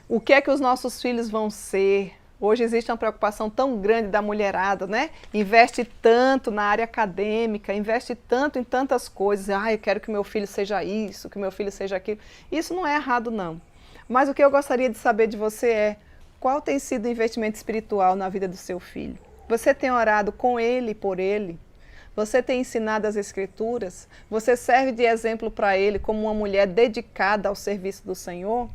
Speaker 1: O que é que os nossos filhos vão ser. Hoje existe uma preocupação tão grande da mulherada, né? Investe tanto na área acadêmica, investe tanto em tantas coisas. Ah, eu quero que meu filho seja isso, que meu filho seja aquilo. Isso não é errado, não. Mas o que eu gostaria de saber de você é qual tem sido o investimento espiritual na vida do seu filho? Você tem orado com ele e por ele? Você tem ensinado as Escrituras? Você serve de exemplo para ele como uma mulher dedicada ao serviço do Senhor?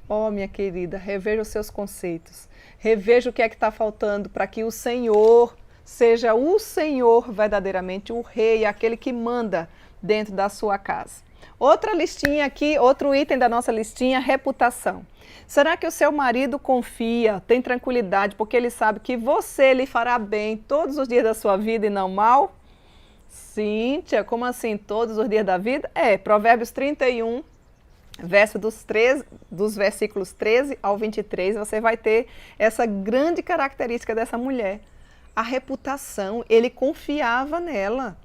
Speaker 1: Oh, minha querida, reveja os seus conceitos. Reveja o que é que está faltando para que o Senhor seja o Senhor verdadeiramente, o Rei, aquele que manda dentro da sua casa. Outra listinha aqui, outro item da nossa listinha, reputação. Será que o seu marido confia, tem tranquilidade, porque ele sabe que você lhe fará bem todos os dias da sua vida e não mal? Cíntia, como assim todos os dias da vida? Provérbios 31, dos versículos 13 ao 23, você vai ter essa grande característica dessa mulher. A reputação, ele confiava nela.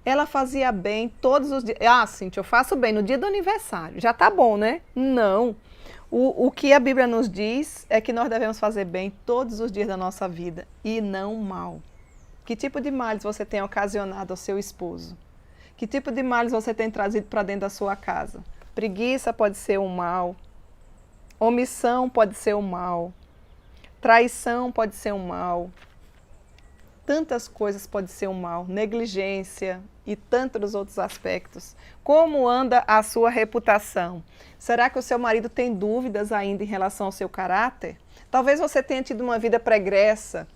Speaker 1: Ela fazia bem todos os dias. Ah, Cíntia, eu faço bem no dia do aniversário. Já tá bom, né? Não. O que a Bíblia nos diz é que nós devemos fazer bem todos os dias da nossa vida e não mal. Que tipo de males você tem ocasionado ao seu esposo? Que tipo de males você tem trazido para dentro da sua casa? Preguiça pode ser um mal, omissão pode ser um mal, traição pode ser um mal, tantas coisas podem ser um mal, negligência e tantos outros aspectos. Como anda a sua reputação? Será que o seu marido tem dúvidas ainda em relação ao seu caráter? Talvez você tenha tido uma vida pregressa,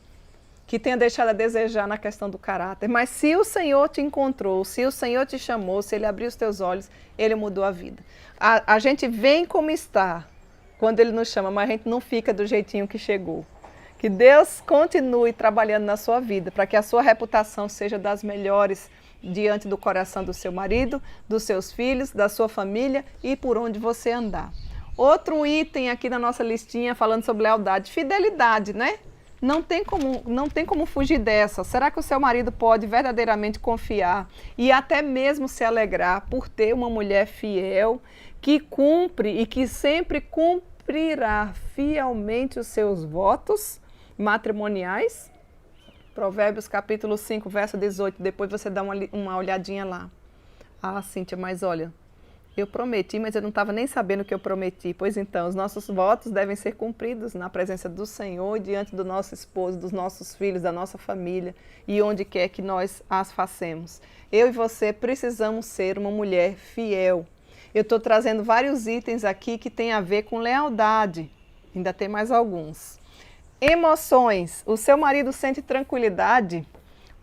Speaker 1: que tenha deixado a desejar na questão do caráter. Mas se o Senhor te encontrou, se o Senhor te chamou, se Ele abriu os teus olhos, Ele mudou a vida. A gente vem como está quando Ele nos chama, mas a gente não fica do jeitinho que chegou. Que Deus continue trabalhando na sua vida, para que a sua reputação seja das melhores diante do coração do seu marido, dos seus filhos, da sua família e por onde você andar. Outro item aqui na nossa listinha falando sobre lealdade, fidelidade, né? Não tem como fugir dessa. Será que o seu marido pode verdadeiramente confiar e até mesmo se alegrar por ter uma mulher fiel, que cumpre e que sempre cumprirá fielmente os seus votos matrimoniais? Provérbios capítulo 5, verso 18. Depois você dá uma olhadinha lá. Ah, Cíntia, mas olha, eu prometi, mas eu não estava nem sabendo o que eu prometi. Pois então, os nossos votos devem ser cumpridos na presença do Senhor e diante do nosso esposo, dos nossos filhos, da nossa família e onde quer que nós as façamos. Eu e você precisamos ser uma mulher fiel. Eu estou trazendo vários itens aqui que têm a ver com lealdade. Ainda tem mais alguns. Emoções. O seu marido sente tranquilidade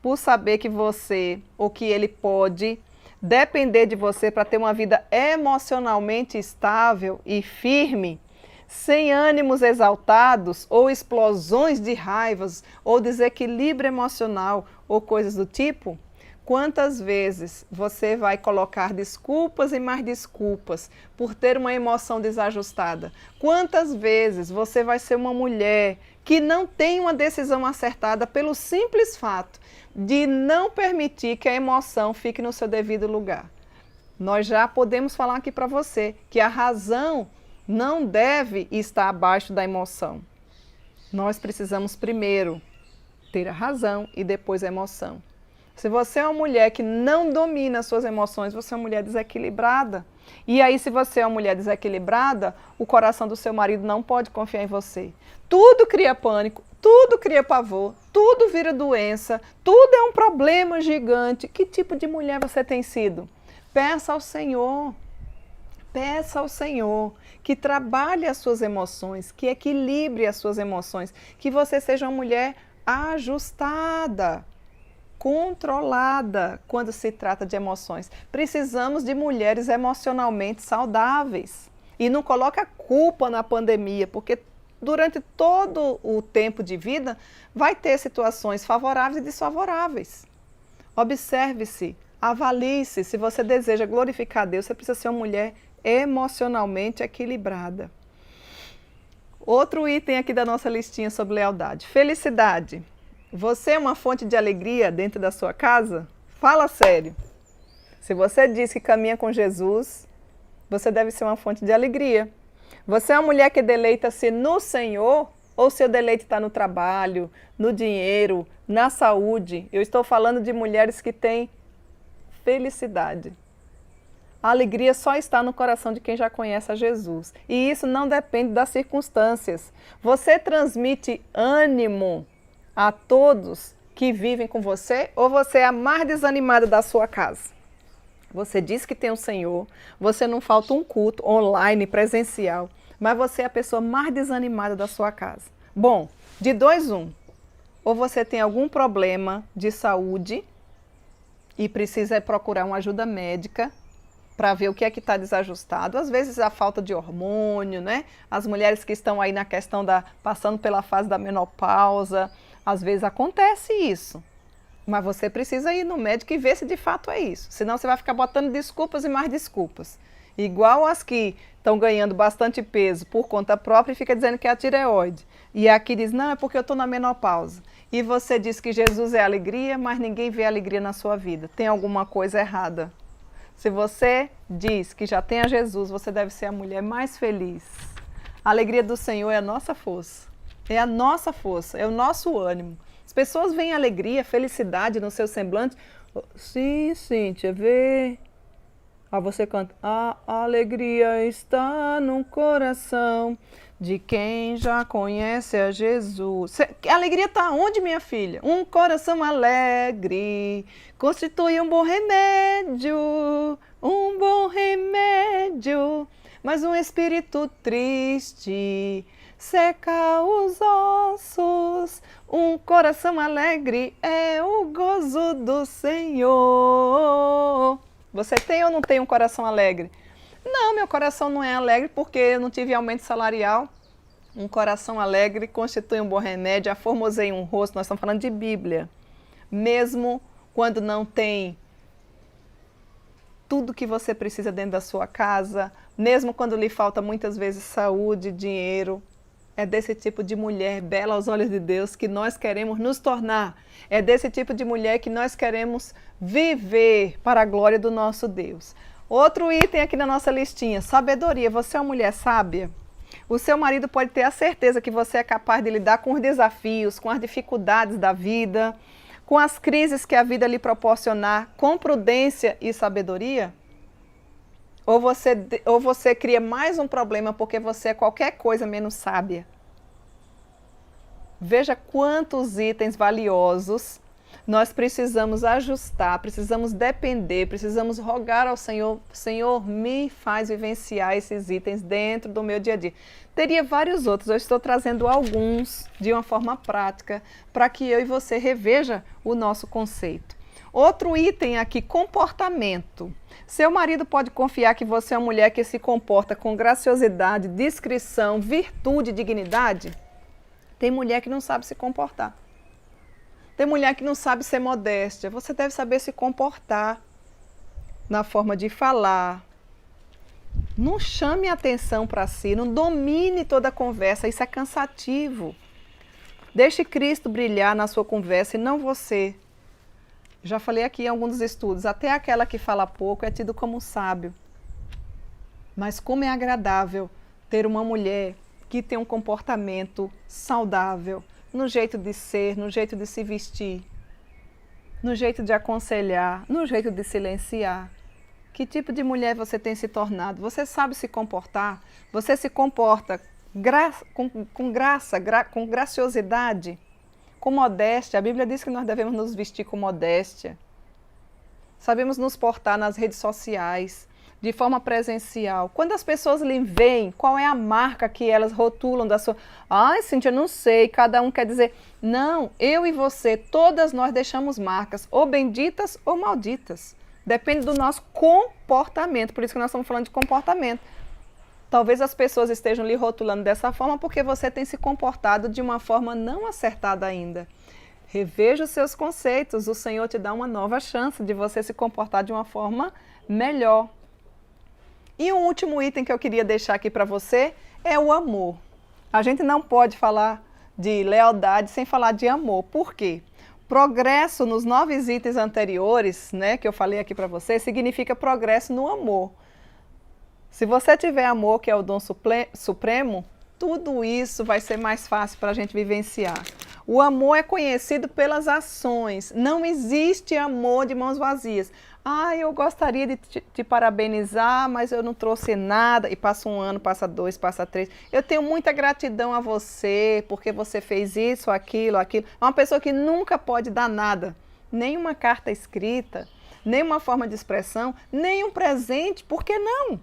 Speaker 1: por saber que você, ou que ele pode depender de você para ter uma vida emocionalmente estável e firme, sem ânimos exaltados ou explosões de raivas ou desequilíbrio emocional ou coisas do tipo, quantas vezes você vai colocar desculpas e mais desculpas por ter uma emoção desajustada? Quantas vezes você vai ser uma mulher que não tem uma decisão acertada pelo simples fato de não permitir que a emoção fique no seu devido lugar? Nós já podemos falar aqui para você que a razão não deve estar abaixo da emoção. Nós precisamos primeiro ter a razão e depois a emoção. Se você é uma mulher que não domina as suas emoções, você é uma mulher desequilibrada. E aí, se você é uma mulher desequilibrada, o coração do seu marido não pode confiar em você. Tudo cria pânico, tudo cria pavor, tudo vira doença, tudo é um problema gigante. Que tipo de mulher você tem sido? Peça ao Senhor que trabalhe as suas emoções, que equilibre as suas emoções, que você seja uma mulher ajustada, controlada quando se trata de emoções. Precisamos de mulheres emocionalmente saudáveis. E não coloca a culpa na pandemia, porque durante todo o tempo de vida vai ter situações favoráveis e desfavoráveis. Observe-se, avalie-se. Se você deseja glorificar a Deus, você precisa ser uma mulher emocionalmente equilibrada. Outro item aqui da nossa listinha sobre lealdade. Felicidade. Você é uma fonte de alegria dentro da sua casa? Fala sério. Se você diz que caminha com Jesus, você deve ser uma fonte de alegria. Você é uma mulher que deleita-se no Senhor ou seu deleite está no trabalho, no dinheiro, na saúde? Eu estou falando de mulheres que têm felicidade. A alegria só está no coração de quem já conhece a Jesus. E isso não depende das circunstâncias. Você transmite ânimo a todos que vivem com você, ou você é a mais desanimada da sua casa? Você diz que tem o Senhor, você não falta um culto online, presencial, mas você é a pessoa mais desanimada da sua casa. Bom, de dois, ou você tem algum problema de saúde e precisa procurar uma ajuda médica para ver o que é que está desajustado. Às vezes a falta de hormônio, né? As mulheres que estão aí na questão passando pela fase da menopausa, às vezes acontece isso, mas você precisa ir no médico e ver se de fato é isso. Senão você vai ficar botando desculpas e mais desculpas. Igual as que estão ganhando bastante peso por conta própria e fica dizendo que é a tireoide. E aqui diz, não, é porque eu estou na menopausa. E você diz que Jesus é alegria, mas ninguém vê alegria na sua vida. Tem alguma coisa errada. Se você diz que já tem a Jesus, você deve ser a mulher mais feliz. A alegria do Senhor é a nossa força. É a nossa força, é o nosso ânimo. As pessoas veem alegria, felicidade no seu semblante. Sim, Cíntia, vê. Você canta. A alegria está no coração de quem já conhece a Jesus. A alegria está onde, minha filha? Um coração alegre constitui um bom remédio, um bom remédio. Mas um espírito triste seca os ossos. Um coração alegre é o gozo do Senhor. Você tem ou não tem um coração alegre? Não, meu coração não é alegre porque eu não tive aumento salarial. Um coração alegre constitui um bom remédio, aformosei um rosto. Nós estamos falando de Bíblia. Mesmo quando não tem tudo que você precisa dentro da sua casa, mesmo quando lhe falta muitas vezes saúde, dinheiro, é desse tipo de mulher bela aos olhos de Deus que nós queremos nos tornar. É desse tipo de mulher que nós queremos viver para a glória do nosso Deus. Outro item aqui na nossa listinha, sabedoria. Você é uma mulher sábia? O seu marido pode ter a certeza que você é capaz de lidar com os desafios, com as dificuldades da vida, com as crises que a vida lhe proporcionar, com prudência e sabedoria? Ou você cria mais um problema porque você é qualquer coisa menos sábia? Veja quantos itens valiosos nós precisamos ajustar, precisamos depender, precisamos rogar ao Senhor. Senhor, me faz vivenciar esses itens dentro do meu dia a dia. Teria vários outros, eu estou trazendo alguns de uma forma prática para que eu e você reveja o nosso conceito. Outro item aqui, comportamento. Seu marido pode confiar que você é uma mulher que se comporta com graciosidade, discrição, virtude e dignidade? Tem mulher que não sabe se comportar. Tem mulher que não sabe ser modéstia. Você deve saber se comportar na forma de falar. Não chame atenção para si, não domine toda a conversa, isso é cansativo. Deixe Cristo brilhar na sua conversa e não você. Já falei aqui em alguns dos estudos, até aquela que fala pouco é tido como sábio. Mas como é agradável ter uma mulher que tem um comportamento saudável, no jeito de ser, no jeito de se vestir, no jeito de aconselhar, no jeito de silenciar. Que tipo de mulher você tem se tornado? Você sabe se comportar? Você se comporta com graça, com graciosidade, com modéstia? A Bíblia diz que nós devemos nos vestir com modéstia. Sabemos nos portar nas redes sociais, de forma presencial. Quando as pessoas lhe veem, qual é a marca que elas rotulam da sua... Ai, Cíntia, eu não sei, cada um quer dizer... Não, eu e você, todas nós deixamos marcas, ou benditas ou malditas. Depende do nosso comportamento, por isso que nós estamos falando de comportamento. Talvez as pessoas estejam lhe rotulando dessa forma porque você tem se comportado de uma forma não acertada ainda. Reveja os seus conceitos, o Senhor te dá uma nova chance de você se comportar de uma forma melhor. E o último item que eu queria deixar aqui para você é o amor. A gente não pode falar de lealdade sem falar de amor. Por quê? Progresso nos 9 itens anteriores, né, que eu falei aqui para você, significa progresso no amor. Se você tiver amor, que é o dom supremo, tudo isso vai ser mais fácil para a gente vivenciar. O amor é conhecido pelas ações. Não existe amor de mãos vazias. Ah, eu gostaria de te parabenizar, mas eu não trouxe nada. E passa um ano, passa 2, passa 3. Eu tenho muita gratidão a você, porque você fez isso, aquilo, aquilo. É uma pessoa que nunca pode dar nada. Nem uma carta escrita, nem uma forma de expressão, nem um presente. Por que não?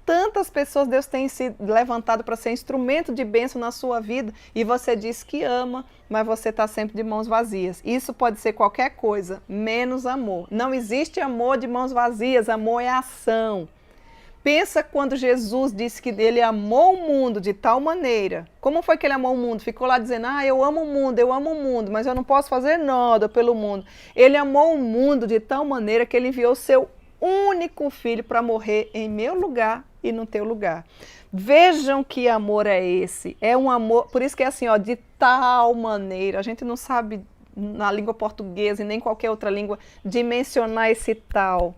Speaker 1: Tantas pessoas Deus tem se levantado para ser instrumento de bênção na sua vida e você diz que ama, mas você está sempre de mãos vazias. Isso pode ser qualquer coisa, menos amor. Não existe amor de mãos vazias, amor é ação. Pensa quando Jesus disse que ele amou o mundo de tal maneira. Como foi que ele amou o mundo? Ficou lá dizendo, eu amo o mundo, mas eu não posso fazer nada pelo mundo. Ele amou o mundo de tal maneira que ele enviou seu único filho para morrer em meu lugar e no teu lugar. Vejam que amor é esse. É um amor, por isso que é assim, de tal maneira. A gente não sabe na língua portuguesa e nem qualquer outra língua dimensionar esse tal.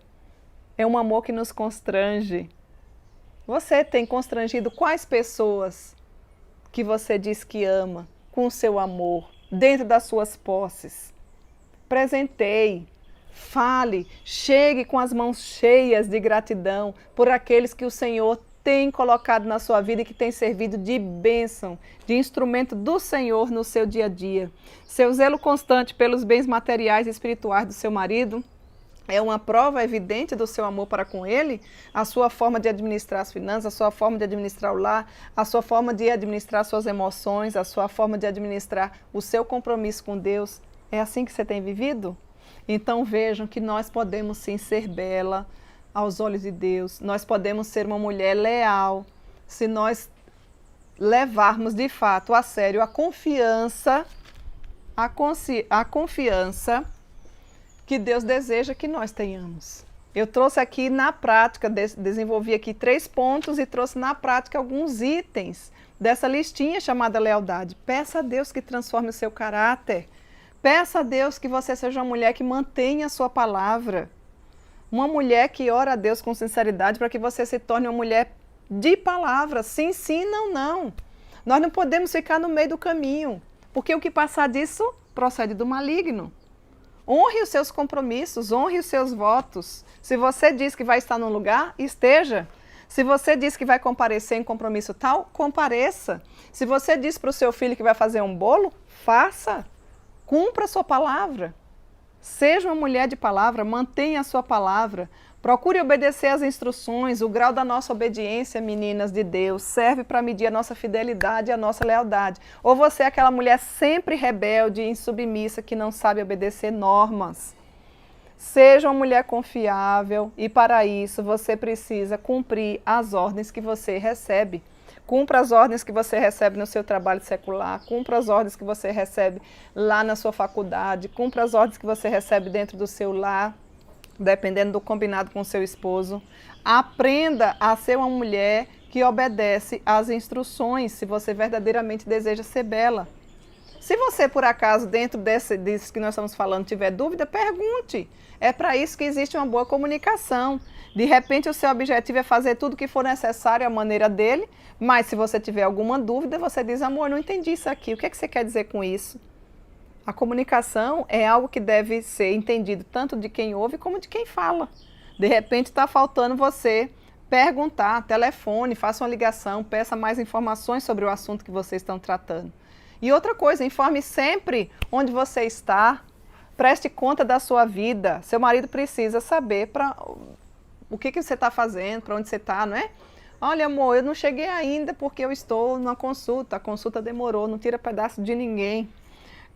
Speaker 1: É um amor que nos constrange. Você tem constrangido quais pessoas que você diz que ama com o seu amor, dentro das suas posses? Presenteie. Fale, chegue com as mãos cheias de gratidão por aqueles que o Senhor tem colocado na sua vida e que tem servido de bênção, de instrumento do Senhor no seu dia a dia. Seu zelo constante pelos bens materiais e espirituais do seu marido é uma prova evidente do seu amor para com ele, a sua forma de administrar as finanças, a sua forma de administrar o lar, a sua forma de administrar suas emoções, a sua forma de administrar o seu compromisso com Deus. É assim que você tem vivido? Então vejam que nós podemos sim ser bela aos olhos de Deus, nós podemos ser uma mulher leal, se nós levarmos de fato a sério a confiança que Deus deseja que nós tenhamos. Eu trouxe aqui na prática, desenvolvi aqui 3 pontos e trouxe na prática alguns itens dessa listinha chamada lealdade. Peça a Deus que transforme o seu caráter. Peça a Deus que você seja uma mulher que mantenha a sua palavra. Uma mulher que ora a Deus com sinceridade para que você se torne uma mulher de palavra. Sim, sim, não, não. Nós não podemos ficar no meio do caminho, porque o que passar disso procede do maligno. Honre os seus compromissos, honre os seus votos. Se você diz que vai estar num lugar, esteja. Se você diz que vai comparecer em compromisso tal, compareça. Se você diz para o seu filho que vai fazer um bolo, faça. Cumpra a sua palavra. Seja uma mulher de palavra, mantenha a sua palavra. Procure obedecer às instruções. O grau da nossa obediência, meninas de Deus, serve para medir a nossa fidelidade e a nossa lealdade. Ou você é aquela mulher sempre rebelde e insubmissa que não sabe obedecer normas. Seja uma mulher confiável e para isso você precisa cumprir as ordens que você recebe. Cumpra as ordens que você recebe no seu trabalho secular, cumpra as ordens que você recebe lá na sua faculdade, cumpra as ordens que você recebe dentro do seu lar, dependendo do combinado com o seu esposo. Aprenda a ser uma mulher que obedece às instruções, se você verdadeiramente deseja ser bela. Se você, por acaso, dentro disso que nós estamos falando, tiver dúvida, pergunte. É para isso que existe uma boa comunicação. De repente, o seu objetivo é fazer tudo o que for necessário à maneira dele, mas se você tiver alguma dúvida, você diz, amor, não entendi isso aqui, o que é que você quer dizer com isso? A comunicação é algo que deve ser entendido tanto de quem ouve como de quem fala. De repente, está faltando você perguntar, telefone, faça uma ligação, peça mais informações sobre o assunto que vocês estão tratando. E outra coisa, informe sempre onde você está, preste conta da sua vida. Seu marido precisa saber o que você está fazendo, para onde você está, não é? Olha, amor, eu não cheguei ainda porque eu estou numa consulta, a consulta demorou, não tira pedaço de ninguém.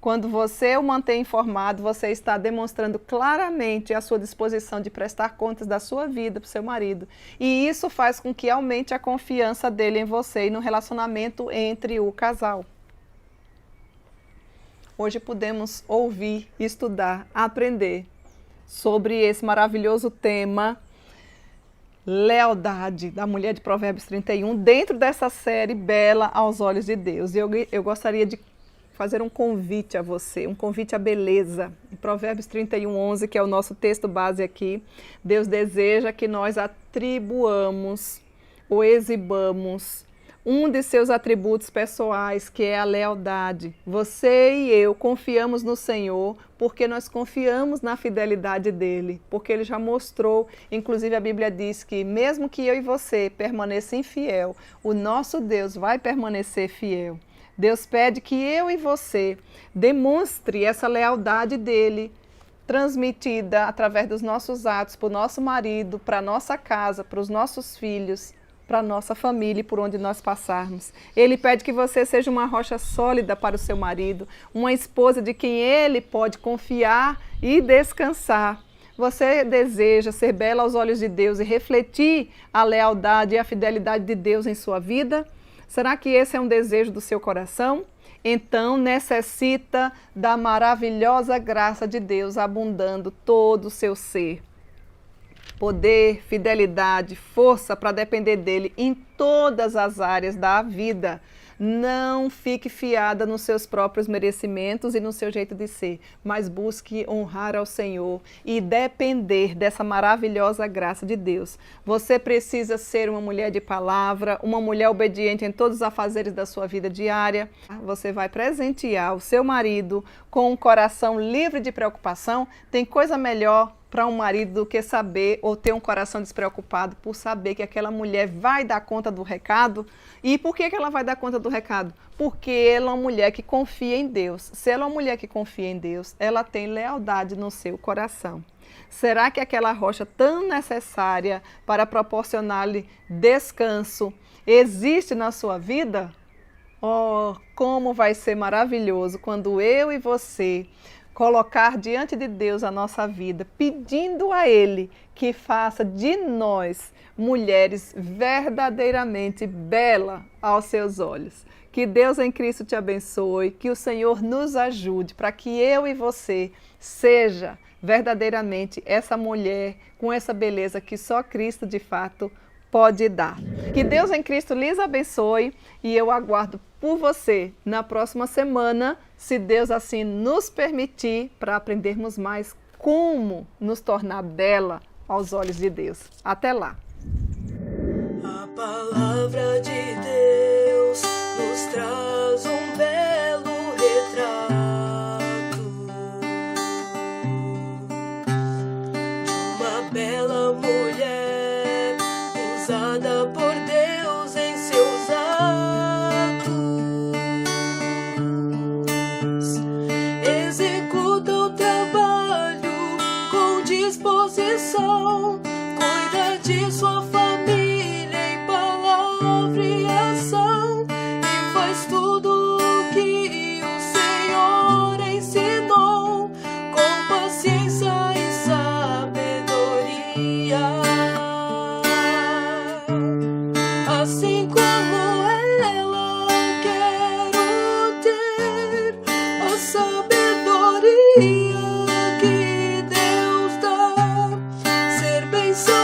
Speaker 1: Quando você o mantém informado, você está demonstrando claramente a sua disposição de prestar contas da sua vida para o seu marido. E isso faz com que aumente a confiança dele em você e no relacionamento entre o casal. Hoje podemos ouvir, estudar, aprender sobre esse maravilhoso tema, lealdade, da mulher de Provérbios 31, dentro dessa série Bela aos Olhos de Deus. E eu gostaria de fazer um convite a você, um convite à beleza. Em Provérbios 31, 11, que é o nosso texto base aqui, Deus deseja que nós atribuamos ou exibamos um de seus atributos pessoais, que é a lealdade. Você e eu confiamos no Senhor porque nós confiamos na fidelidade dele, porque ele já mostrou, inclusive a Bíblia diz que mesmo que eu e você permaneçam infiel, o nosso Deus vai permanecer fiel. Deus pede que eu e você demonstre essa lealdade dele, transmitida através dos nossos atos para o nosso marido, para a nossa casa, para os nossos filhos, para a nossa família e por onde nós passarmos. Ele pede que você seja uma rocha sólida para o seu marido, uma esposa de quem ele pode confiar e descansar. Você deseja ser bela aos olhos de Deus e refletir a lealdade e a fidelidade de Deus em sua vida? Será que esse é um desejo do seu coração? Então necessita da maravilhosa graça de Deus abundando todo o seu ser. Poder, fidelidade, força para depender dele em todas as áreas da vida. Não fique fiada nos seus próprios merecimentos e no seu jeito de ser, mas busque honrar ao Senhor e depender dessa maravilhosa graça de Deus. Você precisa ser uma mulher de palavra, uma mulher obediente em todos os afazeres da sua vida diária. Você vai presentear o seu marido com um coração livre de preocupação. Tem coisa melhor para um marido do que saber ou ter um coração despreocupado por saber que aquela mulher vai dar conta do recado. E por que ela vai dar conta do recado? Porque ela é uma mulher que confia em Deus. Se ela é uma mulher que confia em Deus, ela tem lealdade no seu coração. Será que aquela rocha tão necessária para proporcionar-lhe descanso existe na sua vida? Oh, como vai ser maravilhoso quando eu e você colocar diante de Deus a nossa vida, pedindo a Ele que faça de nós mulheres verdadeiramente belas aos seus olhos. Que Deus em Cristo te abençoe, que o Senhor nos ajude para que eu e você seja verdadeiramente essa mulher com essa beleza que só Cristo de fato pode dar. Que Deus em Cristo lhes abençoe e eu aguardo por você na próxima semana, se Deus assim nos permitir, para aprendermos mais como nos tornar bela aos olhos de Deus. Até lá!
Speaker 2: A palavra de Deus nos traz um belo retrato de uma bela mulher usada por Deus em seus atos. Executa o trabalho com disposição, cuida de sua família em palavra e ação, e faz tudo o que o Senhor ensinou, com paciência e sabedoria. Assim como são